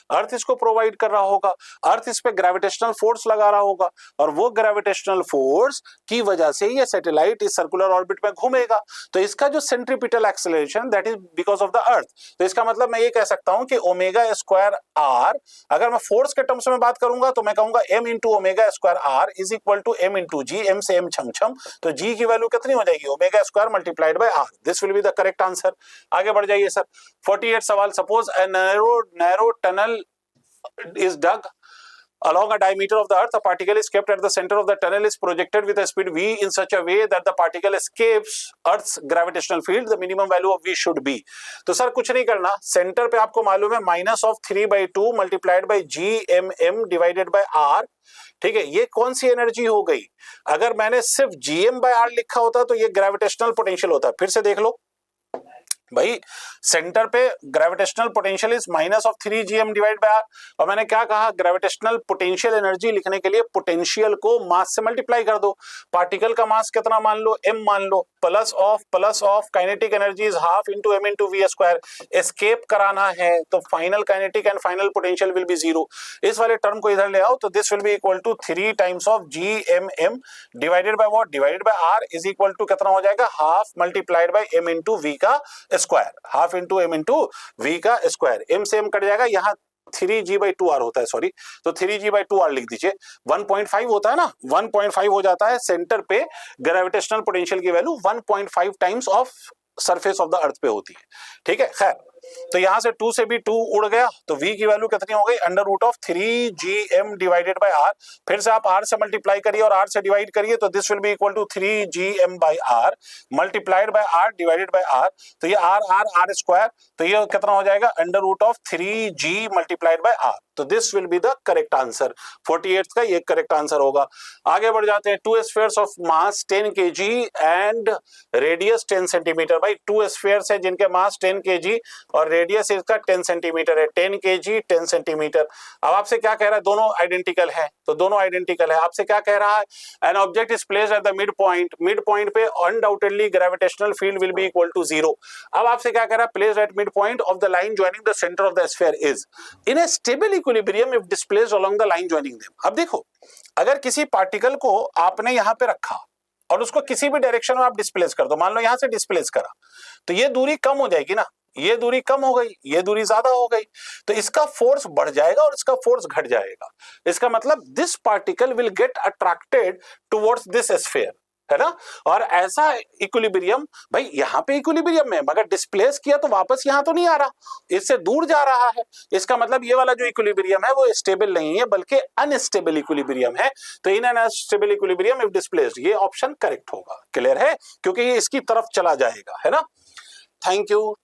अर्थ इसको प्रोवाइड कर रहा होगा, अर्थ इस पे ग्रेविटेशनल फोर्स लगा रहा होगा, और वो ग्रेविटेशनल फोर्स की वजह से ये सैटेलाइट इस सर्कुलर ऑर्बिट में घूमेगा। तो इसका जो centripetal acceleration that is because of the अर्थ। तो इसका मतलब मैं ये कह सकता हूं कि ओमेगा स्क्वायर r, अगर मैं फोर्स के टर्म्स में बात करूंगा तो मैं कहूंगा m into omega square r is equal to m into G, m से m छम छम, तो g की वैल्यू कितनी हो जाएगी? Omega square multiplied by r। This will be the correct answer. आगे बढ़ जाइए सर। 48 सवाल, suppose a narrow tunnel is dug along a diameter of the earth, a particle is kept at the center of the tunnel, is projected with a speed v in such a way that the particle escapes earth's gravitational field, the minimum value of v should be। तो sir कुछ नहीं करना, centre पे आपको मालूम है -3/2 multiplied bye gmm divided by r, ठीक है। ये कौन सी एनर्जी हो गई? अगर मैंने सिर्फ gm/r लिखा होता तो ये ग्रेविटेशनल पोटेंशियल होता। फिर से देख लो भाई, सेंटर पे gravitational potential is -3 gm divide by r, और मैंने क्या कहा? ग्रेविटेशनल पोटेंशियल एनर्जी लिखने के लिए पोटेंशियल को मास से मल्टीप्लाई कर दो। पार्टिकल का मास कितना मान लो? m मान लो, plus of kinetic energy is half into m into V square. Escape कराना है तो final kinetic and final potential will be 0। इस वाले टर्म को इधर ले आओ तो this will be equal to 3 times of gmm divided by what? Divided by r is equal to कितना हो जाएगा? Half multiplied by m into v का square, half into m into v का स्क्वायर। m से m cut जाएगा, यहाँ 3g/2r होता है, सॉरी, तो 3g/2r लिख दीजिए। 1.5 होता है ना, 1.5 हो जाता है। सेंटर पे ग्रेविटेशनल पोटेंशियल की value 1.5 times of surface of the earth पे होती है, ठीक है। खैर, तो यहां से 2 से भी 2 उड़ गया, तो v की वैल्यू कितनी हो गई? √3gm divided by r। फिर से आप r से मल्टीप्लाई करिए और r से डिवाइड करिए, तो this will be equal to 3gm/r multiplied by r divided by r। तो ये r स्क्वायर, तो ये कितना हो जाएगा? √3g multiplied by r। तो this will be the correct answer. 48 का ये करेक्ट आंसर होगा। आगे बढ़ जाते हैं। 2 spheres of mass 10 kg and radius 10 centimetre. भाई 2 स्फीयर्स है जिनके मास 10 kg और रेडियस इसका 10 सेंटीमीटर है। 10 kg 10 सेंटीमीटर। अब आपसे क्या कह रहा है? दोनों आइडेंटिकल है, तो दोनों आइडेंटिकल है। आपसे क्या कह रहा है? An object is placed at the mid point, mid point पे undoubtedly gravitational field will be equal to 0। अब आपसे क्या कह रहा है? Placed at mid point of the line joining the centre of the sphere is in a stable equilibrium if displaced along the line joining them. अब देखो, अगर किसी पार्टिकल को आपने यहां पे रखा और उसको किसी भी डायरेक्शन में आप डिस्प्लेस कर दो, मान लो यहां से डिस्प्लेस करा, तो ये दूरी कम हो जाएगी ना, ये दूरी कम हो गई, ये दूरी ज्यादा हो गई, तो इसका फोर्स बढ़ जाएगा और इसका फोर्स घट जाएगा। इसका मतलब this particle will get attracted towards this sphere, है ना। और ऐसा इक्विलिब्रियम, भाई यहाँ पे इक्विलिब्रियम में मगर डिस्प्लेस किया तो वापस यहाँ तो नहीं आ रहा, इससे दूर जा रहा है। इसका मतलब ये वाला जो इक्विलिब्रियम है वो स्टेबल नहीं है बल्कि अनस्टेबल इक्विलिब्रियम है। तो इन अनस्टेबल इक्विलिब्रियम इफ डिस्प्लेस्ड, ये ऑप्शन करेक्ट होगा। क्लियर है? क्योंकि ये इसकी तरफ चला जाएगा, है ना। Thank you.